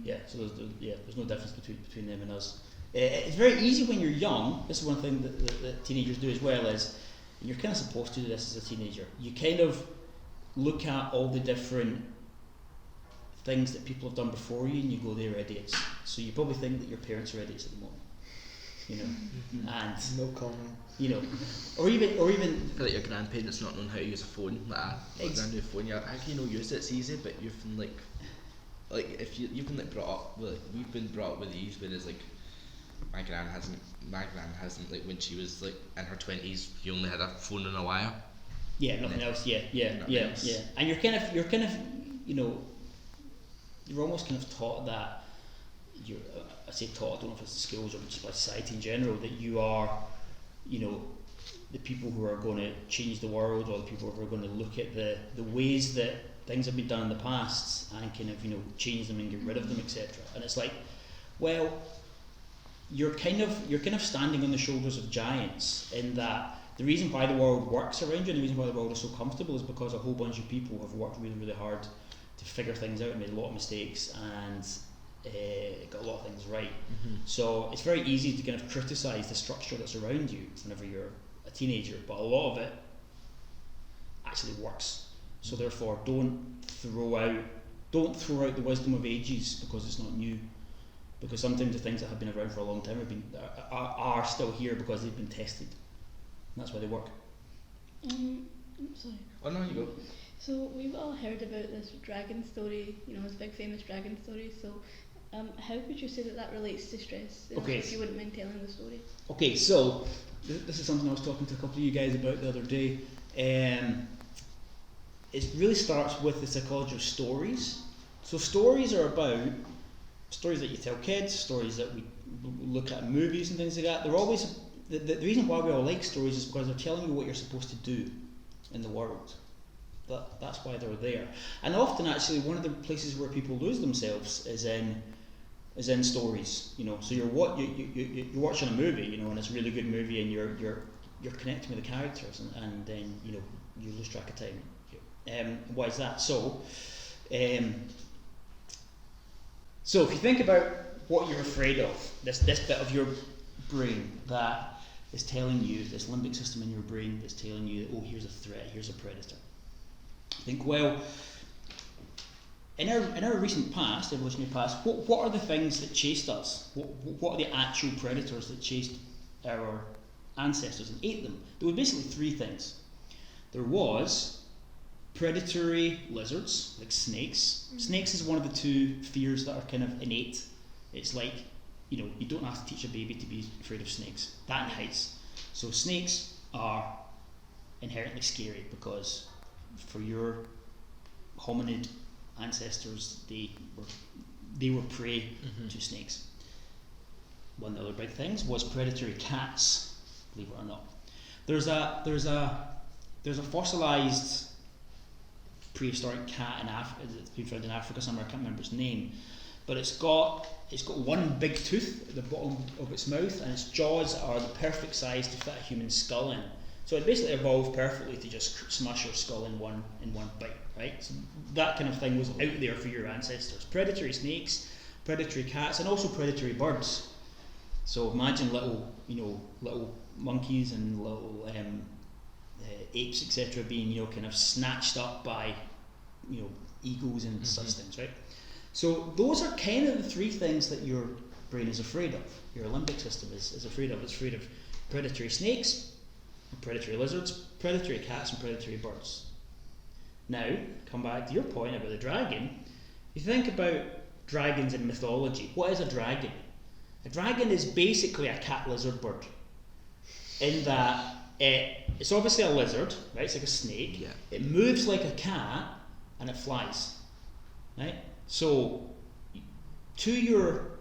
Yeah, so there's no difference between them and us. It's very easy when you're young. This is one thing that teenagers do as well, is you're kind of supposed to do this as a teenager. You kind of look at all the different things that people have done before you and you go, they're idiots. So you probably think that your parents are idiots at the moment. You know, and no comment. You know, or even I feel like your grandparents not knowing how to use a phone, like a brand new phone. You're like, how can you not use it? It's easy, but you've been like if you've been like brought up with, like, we've been brought up with these, whereas like my gran hasn't like when she was like in her 20s, you only had a phone and a wire. Yeah, nothing else. Yeah. And you're kind of, you know, you're almost kind of taught that I say taught, I don't know if it's the schools or just by society in general, that you are, you know, the people who are going to change the world, or the people who are going to look at the ways that things have been done in the past and kind of, you know, change them and get rid of them, etc. And it's like, well, you're kind of standing on the shoulders of giants, in that the reason why the world works around you and the reason why the world is so comfortable is because a whole bunch of people have worked really, really hard to figure things out and made a lot of mistakes and got a lot of things right. So it's very easy to kind of criticise the structure that's around you whenever you're a teenager, but a lot of it actually works. So therefore, don't throw out the wisdom of ages because it's not new. Because sometimes the things that have been around for a long time are still here because they've been tested. And that's why they work. Sorry. Oh no, you go. So we've all heard about this dragon story, you know, this big famous dragon story. So how would you say that relates to stress? Okay. If you wouldn't mind telling the story. Okay, so this is something I was talking to a couple of you guys about the other day. It really starts with the psychology of stories. So stories are about stories that you tell kids, stories that we look at in movies and things like that. They're always the reason why we all like stories is because they're telling you what you're supposed to do in the world. That's why they're there. And often, actually, one of the places where people lose themselves is in stories. You know, so you're watching a movie, you know, and it's a really good movie, and you're connecting with the characters, and then, you know, you lose track of time. Why is that? So if you think about what you're afraid of, this bit of your brain that is telling you, this limbic system in your brain that's telling you, oh, here's a threat, here's a predator. Think, well, in our recent past, evolutionary past, what are the things that chased us? What are the actual predators that chased our ancestors and ate them? There were basically three things. There was predatory lizards, like snakes. Snakes is one of the two fears that are kind of innate. It's like, you know, you don't have to teach a baby to be afraid of snakes. That and heights. So snakes are inherently scary because for your hominid ancestors, they were prey to snakes. One of the other big things was predatory cats, believe it or not. There's a fossilized prehistoric cat in Africa that's been found in Africa somewhere, I can't remember its name, but it's got one big tooth at the bottom of its mouth, and its jaws are the perfect size to fit a human skull in. So it basically evolved perfectly to just smash your skull in one bite, right? So that kind of thing was out there for your ancestors. Predatory snakes, predatory cats, and also predatory birds. So imagine little monkeys and little apes, etc., being, you know, kind of snatched up by, you know, eagles and such things, right? So those are kind of the three things that your brain is afraid of. Your limbic system is afraid of. It's afraid of predatory snakes, predatory lizards, predatory cats, and predatory birds. Now, come back to your point about the dragon. You think about dragons in mythology. What is a dragon? A dragon is basically a cat lizard bird, in that it's obviously a lizard, right? It's like a snake. Yeah. It moves like a cat and it flies, right? So to your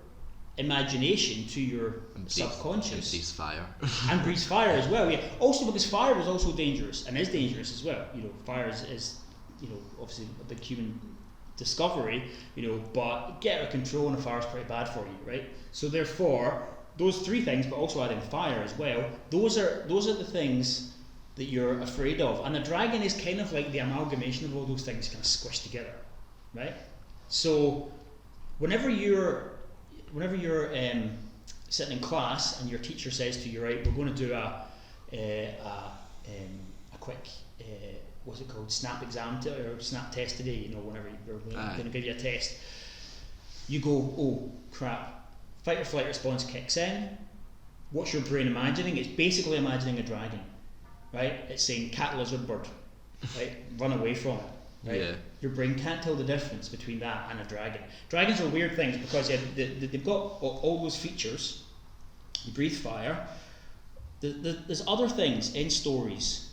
imagination to your And subconscious. breathes fire. And breathes fire as well, yeah. Also because fire is also dangerous, and is dangerous as well. You know, fire is obviously a big human discovery, but get out of control and a fire is pretty bad for you, right? So therefore, those three things, but also adding fire as well, those are the things that you're afraid of. And a dragon is kind of like the amalgamation of all those things kind of squished together, right? So whenever you're sitting in class and your teacher says to you, right, we're going to do a quick what's it called, snap exam or snap test today, whenever we're going to give you a test, you go, oh crap, fight or flight response kicks in. What's your brain imagining? It's basically imagining a dragon, right? It's saying cat, lizard, bird, right? Run away from it, right? Yeah. Your brain can't tell the difference between that and a dragon. Dragons are weird things because they've got all those features. They breathe fire. There's other things in stories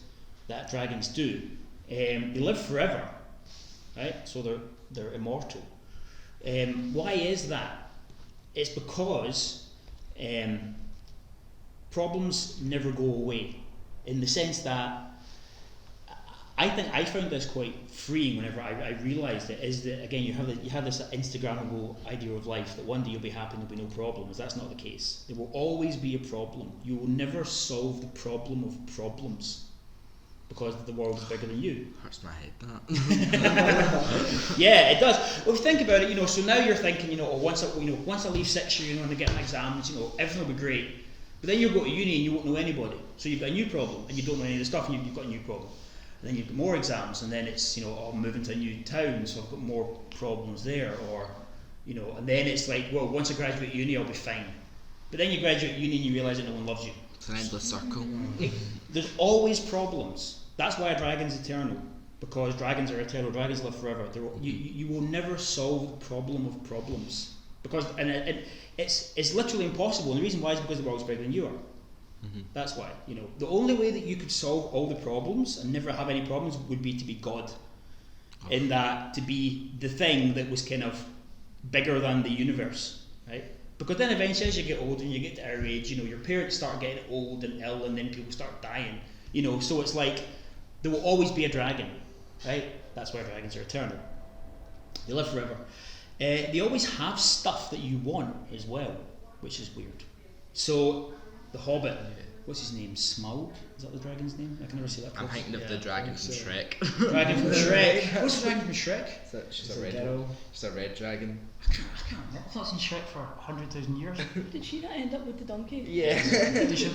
that dragons do. They live forever, right? So they're immortal. Why is that? It's because problems never go away, in the sense that I think I found this quite freeing whenever I realised it, is that again you have this Instagrammable idea of life that one day you'll be happy and there'll be no problems. That's not the case. There will always be a problem. You will never solve the problem of problems, because the world is bigger than you. Hurts my head, that. Yeah, it does. Well, if you think about it, so now you're thinking, once I leave 6 year, and I get my exams, everything will be great. But then you go to uni and you won't know anybody, so you've got a new problem, and you don't know any of the stuff, and you've got a new problem. And then you've got more exams, and then it's I'm moving to a new town, so I've got more problems there, or and then it's like, well, once I graduate uni, I'll be fine. But then you graduate uni and you realise that no one loves you. It's an endless circle. There's always problems. That's why a dragon's eternal, because dragons are eternal. Dragons live forever. You will never solve the problem of problems, because it's literally impossible. And the reason why is because the world's bigger than you are. Mm-hmm. That's why. The only way that you could solve all the problems and never have any problems would be to be God, in that to be the thing that was kind of bigger than the universe, right? Because then eventually, as you get older and you get to our age, your parents start getting old and ill, and then people start dying. So it's like there will always be a dragon, right? That's why dragons are eternal. They live forever. They always have stuff that you want as well, which is weird. So the Hobbit, what's his name? Smaug? Is that the dragon's name? I can never say that. I'm thinking of the dragon from Shrek. Dragon from Shrek. What's the dragon from Shrek? She's a red one. She's a red dragon. I can't remember. I thought it's in Shrek for 100,000 years. Did she not end up with the donkey? Yeah. Did she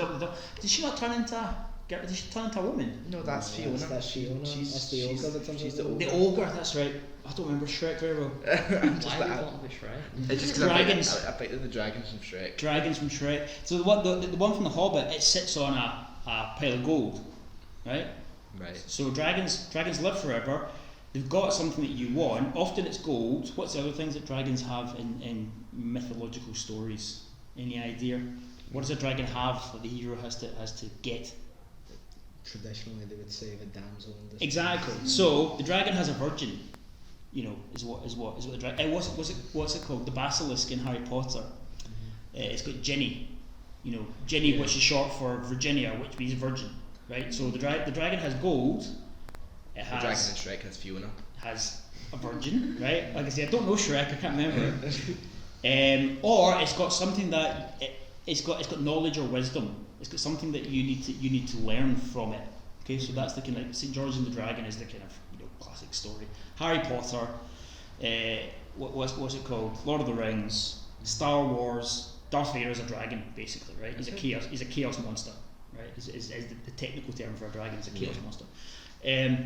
not turn into? Did she turn into a woman? No, that's Fiona. That's Fiona. That's the ogre that turns into the ogre. That's right. I don't remember Shrek very well. Why do you want to be Shrek? It's just dragons. I picked the dragons from Shrek. Dragons from Shrek. So the one from the Hobbit, it sits on a pile of gold, right? Right. So dragons live forever. They've got something that you want. Often it's gold. What's the other things that dragons have in mythological stories? Any idea? What does a dragon have that the hero has to get? Traditionally, they would say the damsel in distress. Exactly. So the dragon has a virgin. Is what the dragon. What's it called? The basilisk in Harry Potter. Mm-hmm. It's got Ginny. Ginny, which is short for Virginia, which means virgin, right? So the dragon has gold. It has. The dragon in Shrek has Fiona. Has a virgin, right? Like I say, I don't know Shrek. I can't remember. Or it's got something that it's got knowledge or wisdom. It's got something that you need to learn from it. Okay, so that's the kind of St. George and the Dragon is the kind of classic story. Harry Potter, what's it called? Lord of the Rings, Star Wars. Darth Vader is a dragon, basically, right? He's a chaos monster, right? Is the technical term for a dragon is a chaos monster. It's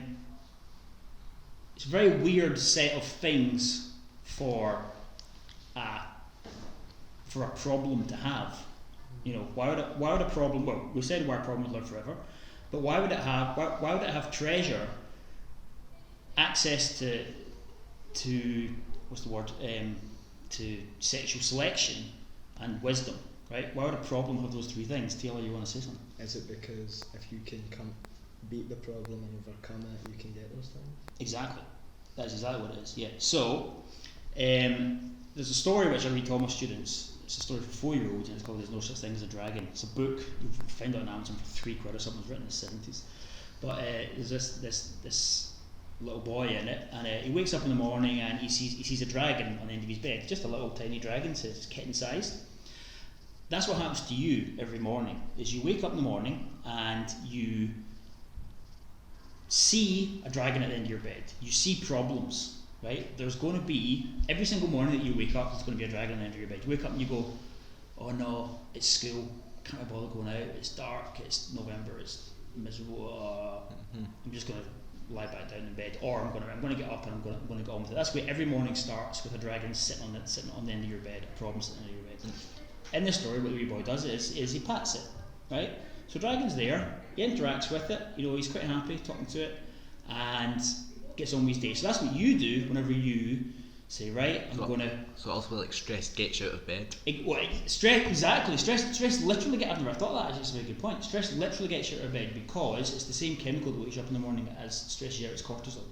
a very weird set of things for a problem to have. Why would a problem? Well, we said why a problem would live forever, but why would it have treasure, access to what's the word? To sexual selection and wisdom, right? Why would a problem have those three things? Taylor, you want to say something? Is it because if you can beat the problem and overcome it, you can get those things? Exactly. That's exactly what it is. Yeah. So, There's a story which I read to all my students. It's a story for 4-year-olds, and it's called "There's No Such Thing as a Dragon." It's a book you can find it on Amazon for £3 or something. It was written in the 70s. But there's this little boy in it, and he wakes up in the morning and he sees a dragon on the end of his bed, just a little tiny dragon, so it's kitten sized. That's what happens to you every morning. Is you wake up in the morning and you see a dragon at the end of your bed. You see problems, right? There's going to be, every single morning that you wake up, there's going to be a dragon at the end of your bed. You wake up and you go, oh no, it's school, can't be bothered going out, it's dark, it's November, it's miserable, I'm just going to lie back down in bed, or I'm going to get up and I'm going to get on with it. That's where every morning starts, with a dragon sitting on the end of your bed, a problem sitting on your bed. In this story, what the wee boy does is he pats it, right? So dragon's there, he interacts with it, he's quite happy talking to it, and gets on with his day. So that's what you do whenever you say, right, I'm going to... So also like stress gets you out of bed. Stress, exactly. Stress literally I've never thought that, actually, it's a very good point. Stress literally gets you out of bed because it's the same chemical that wakes you up in the morning as stresses you out as cortisol.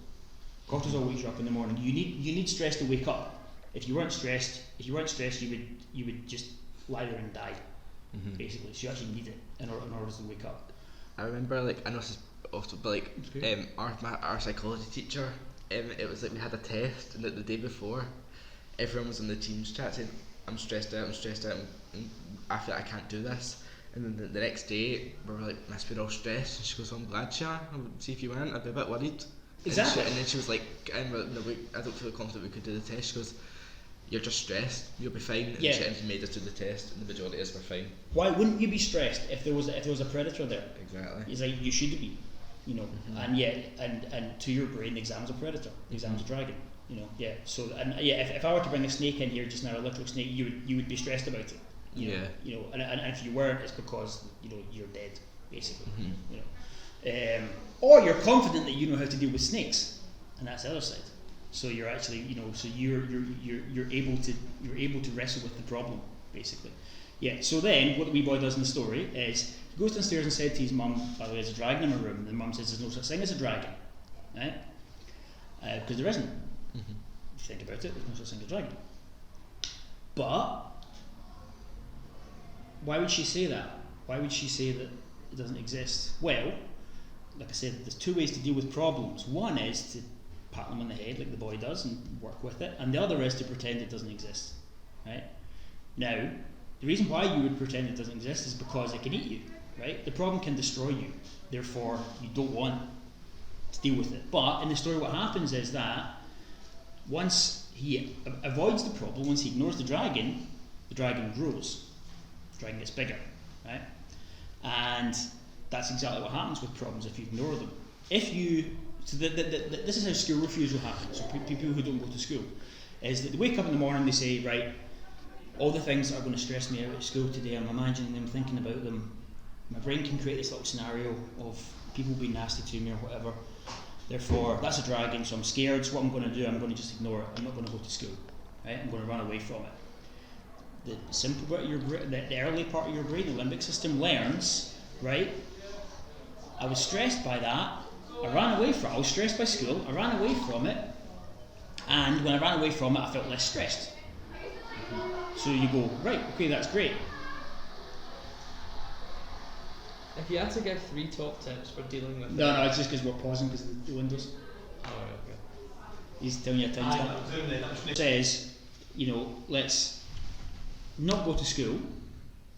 Cortisol wakes you up in the morning. You need stress to wake up. If you weren't stressed, you would just lie there and die, basically. So you actually need it in order to wake up. I remember, I know this is often, but our psychology teacher, it was like we had a test, and the day before, everyone was in the Teams chat saying, I'm stressed out, and I feel like I can't do this. And then the next day, we were like, must be all stressed. And she goes, I'm glad, Sha. See if you went, I'd be a bit worried. Exactly. And then she was like, I don't feel confident we could do the test. She goes, you're just stressed, you'll be fine. And she made us do the test, and the majority of us were fine. Why wouldn't you be stressed if there was a predator there? Exactly. It's like, you should be, and yet, and to your brain, the exam's a predator, the exam's a dragon, So, if I were to bring a snake in here just now, a literal snake, you would be stressed about it. And if you weren't, it's because you're dead, basically. Or you're confident that you know how to deal with snakes, and that's the other side. So you're actually, so you're able to wrestle with the problem, basically. Yeah. So then, what the wee boy does in the story is he goes downstairs and said to his mum, "By the way, there's a dragon in my room." And the mum says, "There's no such thing as a dragon, right? Because there isn't. If you think about it, there's no such thing as a dragon." But why would she say that? Why would she say that it doesn't exist? Well, like I said, there's two ways to deal with problems. One is to pat them on the head like the boy does and work with it, and the other is to pretend it doesn't exist, right? Now, the reason why you would pretend it doesn't exist is because it can eat you, right? The problem can destroy you, therefore you don't want to deal with it. But in the story, what happens is that once he avoids the problem, once he ignores the dragon grows, the dragon gets bigger, right? And that's exactly what happens with problems if you ignore them. This is how school refusal happens. So people who don't go to school is that they wake up in the morning, they say, right, all the things that are going to stress me out at school today, I'm imagining them, thinking about them. My brain can create this little scenario of people being nasty to me or whatever. Therefore, that's a dragon, so I'm scared. So what I'm going to do, I'm going to just ignore it. I'm not going to go to school. Right? I'm going to run away from it. The simple part of your brain, the early part of your brain, the limbic system, learns, right? I was stressed by that. I ran away from it. I was stressed by school. I ran away from it, and when I ran away from it, I felt less stressed. So you go, right, okay, that's great. If you had to give 3 top tips for dealing with No, it's just because we're pausing because of the windows. Oh, right, okay. He's telling you a time stamp. It says, let's not go to school.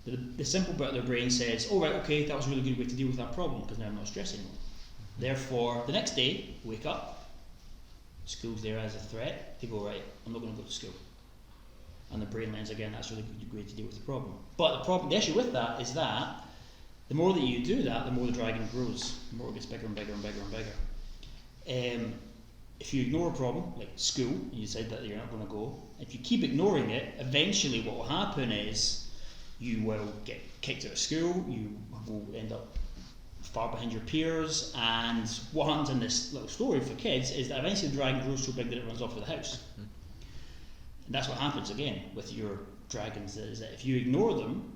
The simple bit of their brain says, oh, right, okay, that was a really good way to deal with that problem because now I'm not stressed anymore. Therefore, the next day, wake up, school's there as a threat, they go, right, I'm not going to go to school. And the brain learns again, that's a really good way to deal with the problem. But the issue with that is that the more that you do that, the more the dragon grows, the more it gets bigger and bigger and bigger and bigger. If you ignore a problem, like school, and you decide that you're not going to go, if you keep ignoring it, eventually what will happen is you will get kicked out of school, you will end up far behind your peers, and what happens in this little story for kids is that eventually the dragon grows so big that it runs off with the house. And that's what happens again with your dragons, is that if you ignore them,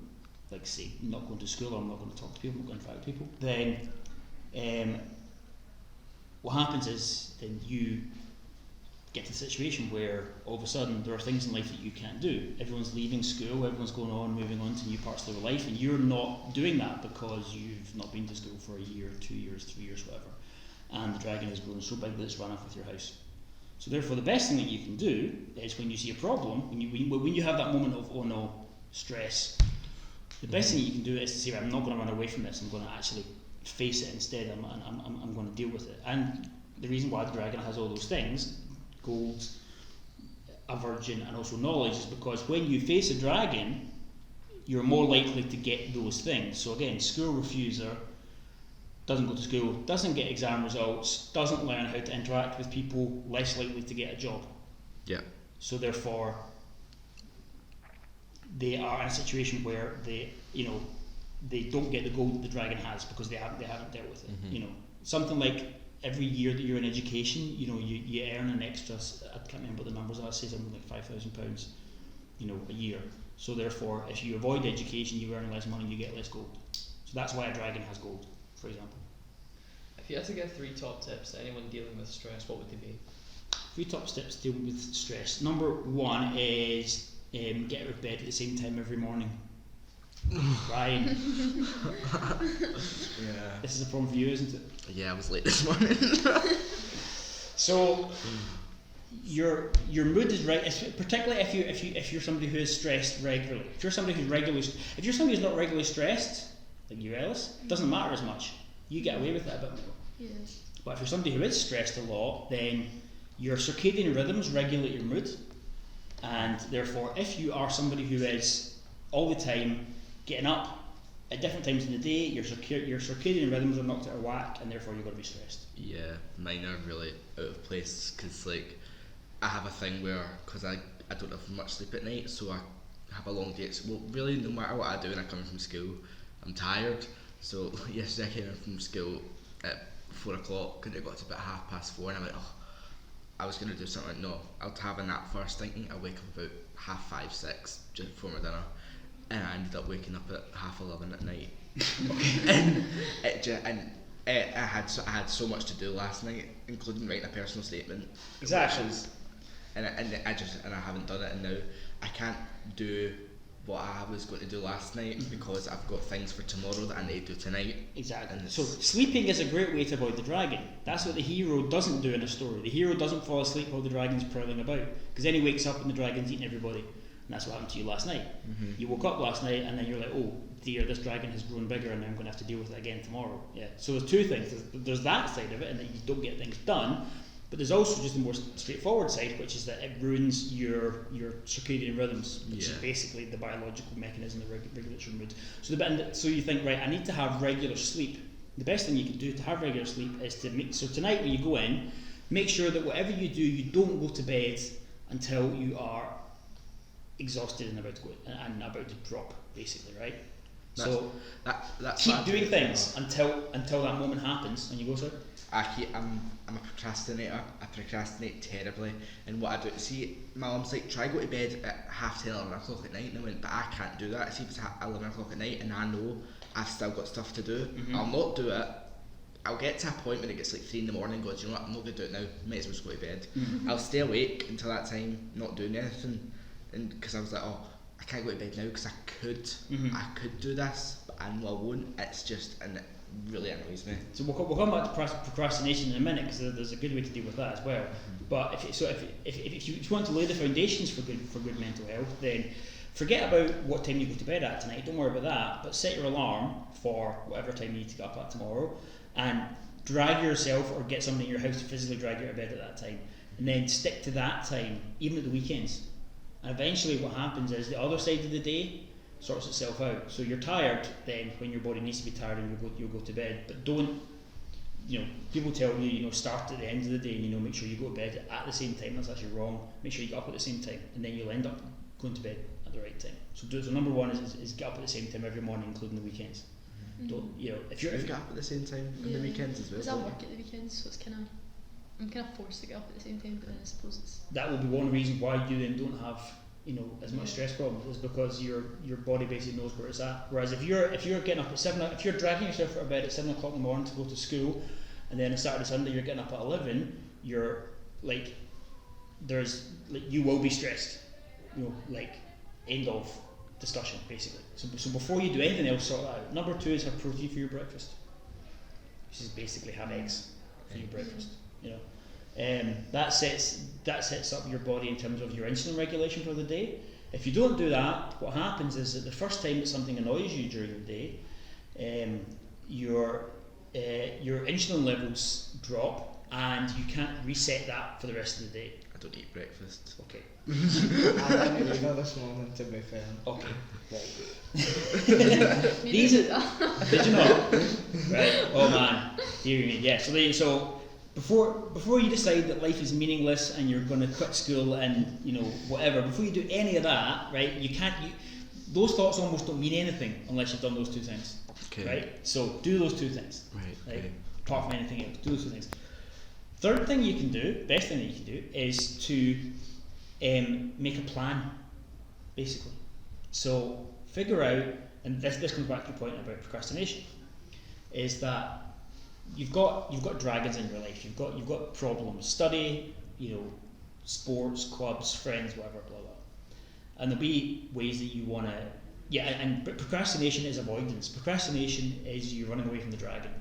like say, I'm not going to school, or I'm not going to talk to people, I'm not going to interact with people, then what happens is then you get to the situation where all of a sudden there are things in life that you can't do. Everyone's leaving school, everyone's going on, moving on to new parts of their life, and you're not doing that because you've not been to school for a year, 2 years, 3 years, whatever. And the dragon has grown so big that it's run off with your house. So therefore, the best thing that you can do is when you see a problem, when you have that moment of, oh no, stress, the best thing you can do is to say, I'm not going to run away from this, I'm going to actually face it instead, I'm going to deal with it. And the reason why the dragon has all those things, gold, a virgin, and also knowledge, is because when you face a dragon, you're more likely to get those things. So again, school refuser, doesn't go to school, doesn't get exam results, doesn't learn how to interact with people, less likely to get a job. Yeah. So therefore, they are in a situation where they don't get the gold that the dragon has because they haven't dealt with it. Something like every year that you're in education, you earn an extra, I can't remember the numbers, I'd say something like £5,000, a year. So therefore, if you avoid education, you earn less money, you get less gold. So that's why a dragon has gold, for example. If you had to give 3 top tips to anyone dealing with stress, what would they be? 3 top tips dealing with stress. Number 1 is get out of bed at the same time every morning. Ryan. Yeah. This is a problem for you, isn't it? Yeah, I was late this morning. So your mood is right, particularly if you're somebody who is stressed regularly. If you're somebody who's not regularly stressed, like you, Alice, it doesn't matter as much. You get away with it a bit more. Yes. But if you're somebody who is stressed a lot, then your circadian rhythms regulate your mood, and therefore, if you are somebody who is all the time getting up at different times in the day, your circadian rhythms are knocked out of whack, and therefore you're going to be stressed. Yeah, mine are really out of place because I have a thing where, because I don't have much sleep at night, so I have a long day at school. Well, really, no matter what I do when I come from school, I'm tired. So yesterday I came in from school at 4 o'clock and it got to about 4:30 and I'm like, oh, I was going to do something. No, I'll have a nap first, thinking I'll wake up about 5:30, 6 just before my dinner, and I ended up waking up at 11:30 at night. and I had so much to do last night, including writing a personal statement. Exactly. And I haven't done it, and now I can't do what I was going to do last night because I've got things for tomorrow that I need to do tonight. Exactly. So sleeping is a great way to avoid the dragon. That's what the hero doesn't do in a story. The hero doesn't fall asleep while the dragon's prowling about, because then he wakes up and the dragon's eating everybody. And that's what happened to you last night. You woke up last night and then you're like, oh dear, this dragon has grown bigger and I'm going to have to deal with it again tomorrow. Yeah. So there's 2 things. There's that side of it, and that you don't get things done. But there's also just the more straightforward side, which is that it ruins your circadian rhythms, which is basically the biological mechanism that regulates your mood. So you think, right, I need to have regular sleep. The best thing you can do to have regular sleep is to so tonight when you go in, make sure that whatever you do, you don't go to bed until you are exhausted and about to drop, basically, right? That's keep doing things until that moment happens, and you go, sir. I'm a procrastinator. I procrastinate terribly, and what I do, see, my mum's like, try go to bed at 10:30, 11 o'clock at night, and I went, but I can't do that. See, if it's 11 o'clock at night and I know I've still got stuff to do, I'll not do it. I'll get to a point when it gets like 3 in the morning and go, do you know what, I'm not going to do it now, might as well just go to bed. I'll stay awake until that time, not doing anything, and because I was like, oh, I can't go to bed now because I could do this, but I know I won't. It's just, and it really annoys me. So we'll come back to procrastination in a minute, because there's a good way to deal with that as well. But if you want to lay the foundations for good mental health, then forget about what time you go to bed at tonight. Don't worry about that. But set your alarm for whatever time you need to get up at tomorrow, and drag yourself or get somebody in your house to physically drag you out of bed at that time, and then stick to that time even at the weekends. And eventually what happens is the other side of the day sorts itself out. So you're tired then when your body needs to be tired, and you'll go to bed. But don't, people tell you, start at the end of the day, and make sure you go to bed at the same time. That's actually wrong. Make sure you get up at the same time, and then you'll end up going to bed at the right time. So number 1 is get up at the same time every morning, including the weekends. Don't, if you get up at the same time on the weekends as well. Because I work at the weekends, so I'm kind of forced to get up at the same time, but then I suppose that will be one reason why you then don't have as much stress problems, is because your body basically knows where it's at. Whereas if you're getting up at 7, if you're dragging yourself out of bed at 7 o'clock in the morning to go to school, and then on Saturday Sunday you're getting up at 11, you're like you will be stressed. Like end of discussion basically. So before you do anything else, sort that out. Number 2 is have protein for your breakfast. Which is basically have eggs for your breakfast. That sets up your body in terms of your insulin regulation for the day. If you don't do that, what happens is that the first time that something annoys you during the day, your insulin levels drop and you can't reset that for the rest of the day. I don't eat breakfast. Okay. I didn't either this morning, to be fair. Okay. Right. Did you not? Right. Oh man. Dear me. Yeah. So before you decide that life is meaningless and you're going to quit school and whatever, before you do any of that, right? Those thoughts almost don't mean anything unless you've done those 2 things. Okay. Right. So do those 2 things. Right. Okay. Apart from anything else, do those 2 things. Third thing you can do, best thing that you can do, is to make a plan, basically. So figure out, and this comes back to the point about procrastination, is that you've got dragons in your life. You've got problems, study, sports, clubs, friends, whatever, blah blah. And there'll be ways that you want to, and procrastination is avoidance. Procrastination is you running away from the dragon,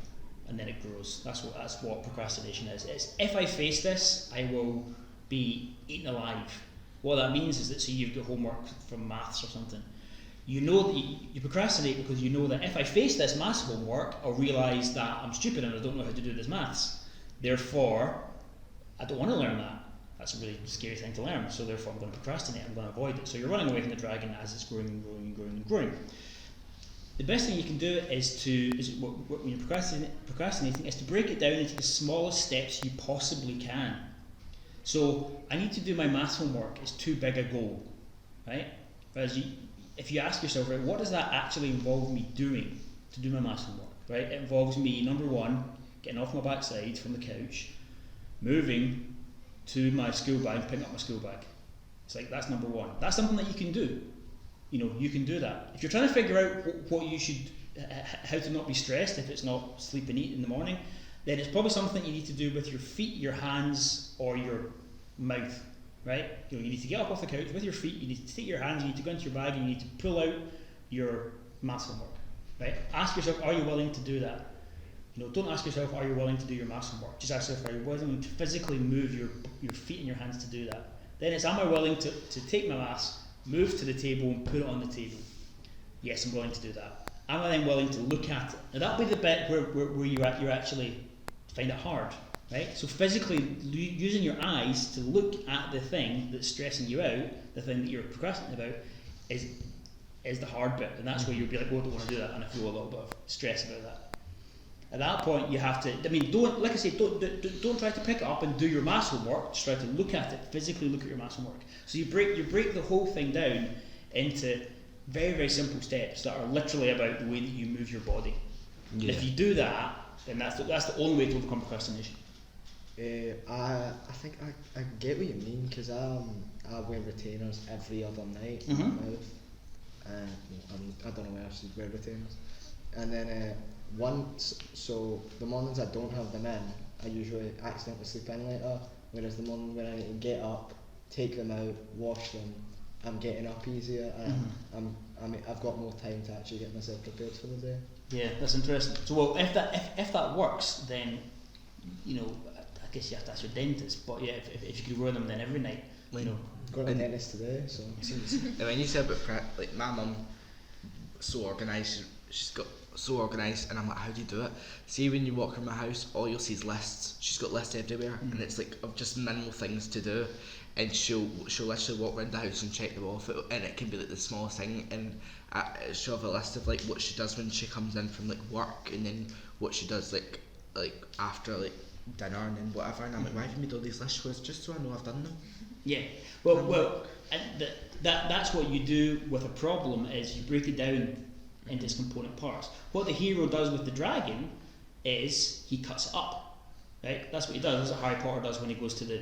and then it grows. That's what procrastination is. It's if I face this, I will be eaten alive. What that means is that, say you've got homework from maths or something, you know that you procrastinate because you know that if I face this maths homework, I'll realise that I'm stupid and I don't know how to do this maths. Therefore, I don't want to learn that. That's a really scary thing to learn. So therefore, I'm going to procrastinate. I'm going to avoid it. So you're running away from the dragon as it's growing and growing and growing and growing. The best thing you can do when you're procrastinating is to break it down into the smallest steps you possibly can. So I need to do my maths homework is too big a goal, right? Whereas if you ask yourself, right, what does that actually involve me doing to do my maths homework, right? It involves me, number 1, getting off my backside from the couch, moving to my school bag, picking up my school bag. It's like, that's number 1. That's something that you can do. You can do that. If you're trying to figure out what you should, how to not be stressed if it's not sleep and eat in the morning, then it's probably something you need to do with your feet, your hands, or your mouth, right? You need to get up off the couch with your feet, you need to take your hands, you need to go into your bag, and you need to pull out your maths homework, right? Ask yourself, are you willing to do that? Don't ask yourself, are you willing to do your maths homework? Just ask yourself, are you willing to physically move your feet and your hands to do that? Then it's, am I willing to take my maths, move to the table and put it on the table? Yes, I'm willing to do that. Am I then willing to look at it? Now that'll be the bit where you actually find it hard, right? So physically using your eyes to look at the thing that's stressing you out, the thing that you're procrastinating about, is the hard bit, and that's where you'll be like, oh, I don't want to do that, and I feel a little bit of stress about that. At that point, you have to. Don't try to pick it up and do your maths homework. Just try to look at it, physically look at your maths homework. So you break the whole thing down into very, very simple steps that are literally about the way that you move your body. Yeah. If you do that, then that's the only way to overcome procrastination. I think I get what you mean, because I wear retainers every other night in my mouth. I don't know where else to wear retainers. And then so the mornings I don't have them in, I usually accidentally sleep in later, whereas the morning when I need to get up, take them out, wash them, I'm getting up easier, and I've got more time to actually get myself prepared for the day. Yeah, that's interesting. So well, if that works, then I guess you have to ask your dentist. But yeah, if you could wear them then every night, got a dentist today, so. When you said about like my mum, so organised, she's got so organised, and I'm like, how do you do it? See, when you walk around my house, all you'll see is lists. She's got lists everywhere, and it's like of just minimal things to do, and she'll literally walk around the house and check them off, and it can be like the smallest thing, and she'll have a list of like what she does when she comes in from like work, and then what she does like after like dinner and then whatever, and I'm like, why have you made all these lists? Well, it's just so I know I've done them. Yeah, well, and that's what you do with a problem, is you break it down into its component parts. What the hero does with the dragon is he cuts it up, right? That's what he does. That's what Harry Potter does when he goes to the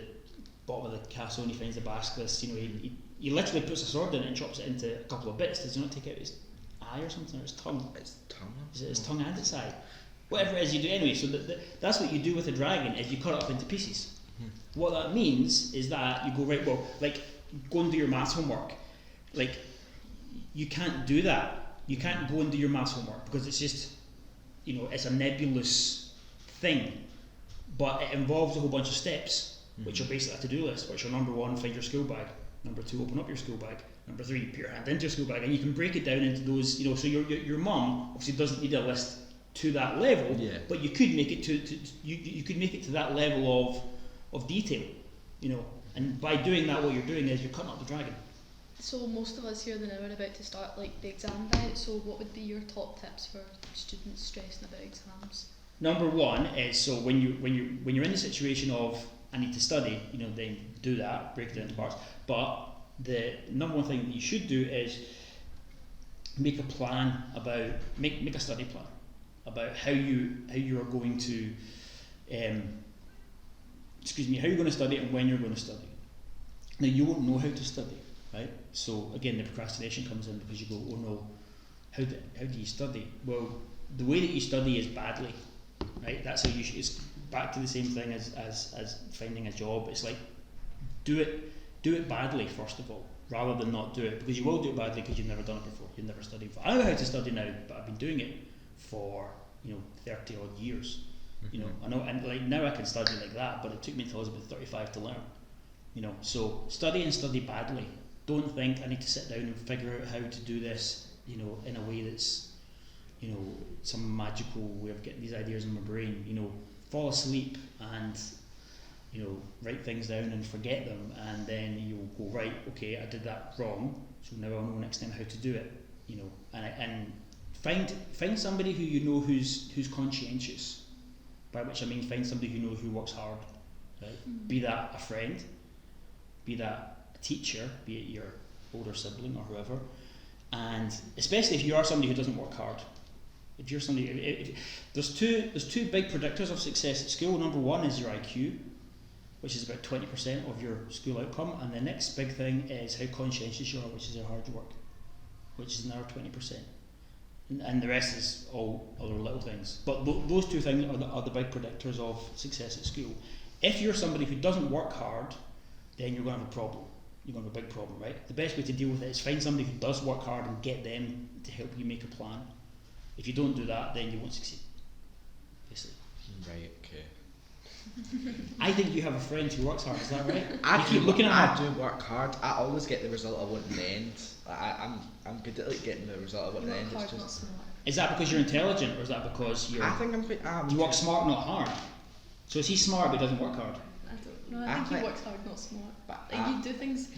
bottom of the castle and he finds the basilisk. He literally puts a sword in it and chops it into a couple of bits. Does he not take out his eye or something, or his tongue? His tongue. Is it his tongue and its eye? Whatever it is you do anyway. So that's what you do with a dragon, is you cut it up into pieces. What that means is that you go, right, well, like, go and do your maths homework. Like, you can't do that. You can't go and do your maths homework because it's just, it's a nebulous thing. But it involves a whole bunch of steps, which are basically a to-do list, which are number 1, find your school bag. Number 2, open up your school bag. Number 3, put your hand into your school bag. And you can break it down into those, so your mum obviously doesn't need a list to that level, but you could make it you could make it to that level of detail, and by doing that, what you're doing is you're cutting up the dragon. So most of us here now are about to start like the exam diet, so what would be your top tips for students stressing about exams? Number 1 is, so when you're in the situation of I need to study, then do that, break it into parts. But the number 1 thing that you should do is make a plan about make a study plan about how you are going to how you're going to study and when you're going to study. Now, you won't know how to study, right? So again, the procrastination comes in because you go, oh no, how do you study? Well, the way that you study is badly, right? That's how you should. It's back to the same thing as finding a job. It's like do it badly first of all, rather than not do it, because you will do it badly because you've never done it before. You've never studied before. I know how to study now, but I've been doing it for 30 odd years. I know, and like now I can study like that, but it took me until I was about 35 to learn. So study and study badly. Don't think I need to sit down and figure out how to do this, in a way that's, some magical way of getting these ideas in my brain. Fall asleep and, write things down and forget them, and then you'll go, right, okay, I did that wrong, so now I'll know next time how to do it. And find somebody who who's conscientious. By which I mean find somebody who works hard, right? Be that a friend, be that a teacher, be it your older sibling or whoever, and especially if you are somebody who doesn't work hard. If you're somebody, there's two big predictors of success at school. Number 1 is your IQ, which is about 20% of your school outcome, and the next big thing is how conscientious you are, which is how hard you work, which is another 20%. And the rest is all other little things. But those 2 things are the big predictors of success at school. If you're somebody who doesn't work hard, then you're going to have a problem. You're going to have a big problem, right? The best way to deal with it is find somebody who does work hard and get them to help you make a plan. If you don't do that, then you won't succeed, basically. Right, okay. I think you have a friend who works hard, is that right? I do work hard. I always get the result I want in the end. I'm good at getting the result I want in the end. It's just, not smart. Is that because you're intelligent, or is that because you're? I think I'm quite. You work smart, not hard. So is he smart but doesn't work hard? I don't know. I think he works hard, not smart. But you do things.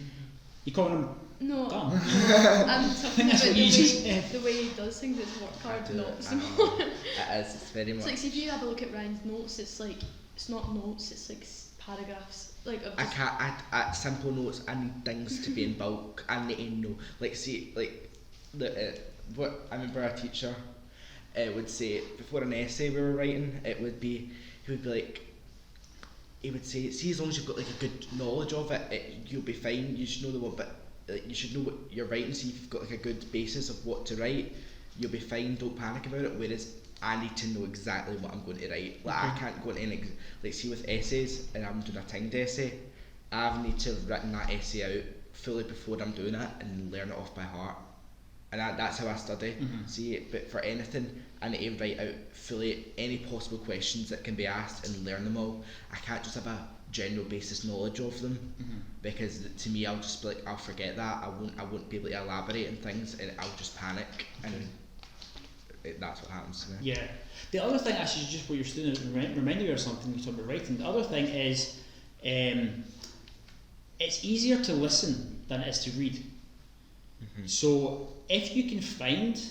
You call him No, dumb? I'm talking about That's what you just said. the way he does things. It's work hard, not smart. It's very much. It's like, see, if you have a look at Ryan's notes, it's like it's not notes. It's like paragraphs. Like I can't. At simple notes, I need things to be in bulk. I need to know. Like, see, like what I remember a teacher would say before an essay we were writing. He would be like. He would say, see, as long as you've got like a good knowledge of it, you'll be fine. You should know the what, but you should know what you're writing. See, if you've got like a good basis of what to write, you'll be fine. Don't panic about it. Whereas I need to know exactly what I'm going to write. Like I can't go into like see with essays, and I'm doing a timed essay. I need to have written that essay out fully before I'm doing it and learn it off by heart. And that's how I study. See, but for anything, I need to write out fully any possible questions that can be asked and learn them all. I can't just have a general basis knowledge of them, because to me, I'll just be like, I'll forget that. I won't be able to elaborate on things, and I'll just panic, and that's what happens to me. Yeah. The other thing, actually, just for your students, remind me of something you talk about writing. The other thing is, it's easier to listen than it is to read. So if you can find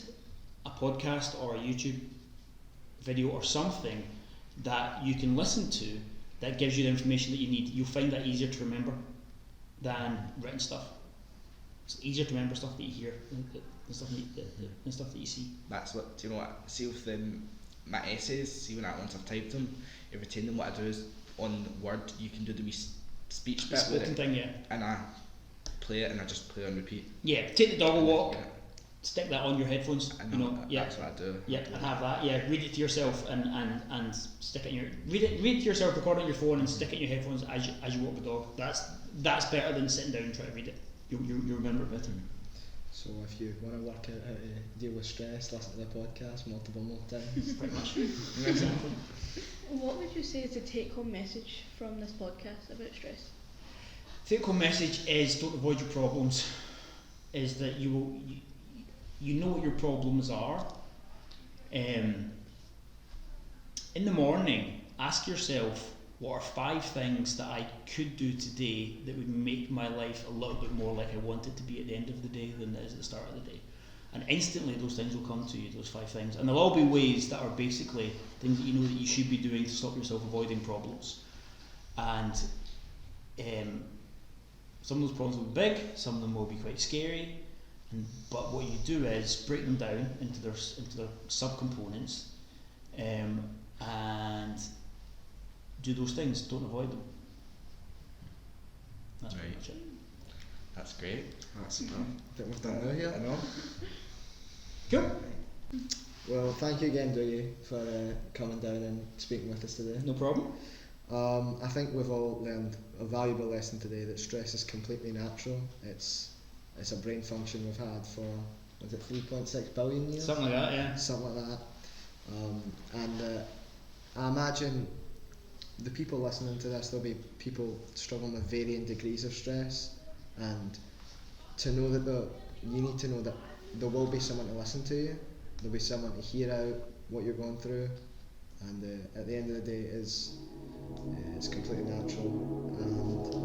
a podcast or a YouTube video or something that you can listen to that gives you the information that you need, you'll find that easier to remember than written stuff. It's easier to remember stuff that you hear than stuff that you see. That's what, do you know what, see with my essays, see once I've typed them, you retain them, what I do is on Word you can do the wee speech bit with it, thing, yeah. and I play it and I just play on repeat. Yeah, take the dog a walk. stick that on your headphones. I know, that's what I do. Yeah, and have that. Yeah, read it to yourself and stick it in your read it to yourself, record it on your phone, and stick it in your headphones as you walk the dog. That's better than sitting down and trying to read it. You'll remember it better. So if you want to work out how to deal with stress, listen to the podcast multiple more times. Pretty much. Exactly. What would you say is the take-home message from this podcast about stress? Take-home message is don't avoid your problems. Is that you know what your problems are. In the morning, ask yourself, what are 5 things that I could do today that would make my life a little bit more like I want it to be at the end of the day than it is at the start of the day? And instantly those things will come to you, those 5 things. And there'll all be ways that are basically things that you know that you should be doing to stop yourself avoiding problems. And some of those problems will be big, some of them will be quite scary. But what you do is break them down into their subcomponents, and do those things. Don't avoid them. That's pretty much it. That's great. That's enough. I think we've done well here. I know. Cool. Well, thank you again, Dougie, for coming down and speaking with us today. No problem. I think we've all learned a valuable lesson today that stress is completely natural. It's a brain function we've had for, was it 3.6 billion years? Something like that, yeah. Something like that. And I imagine the people listening to this, there'll be people struggling with varying degrees of stress, and to know that you need to know that there will be someone to listen to you, there'll be someone to hear out what you're going through, and at the end of the day it's completely natural, and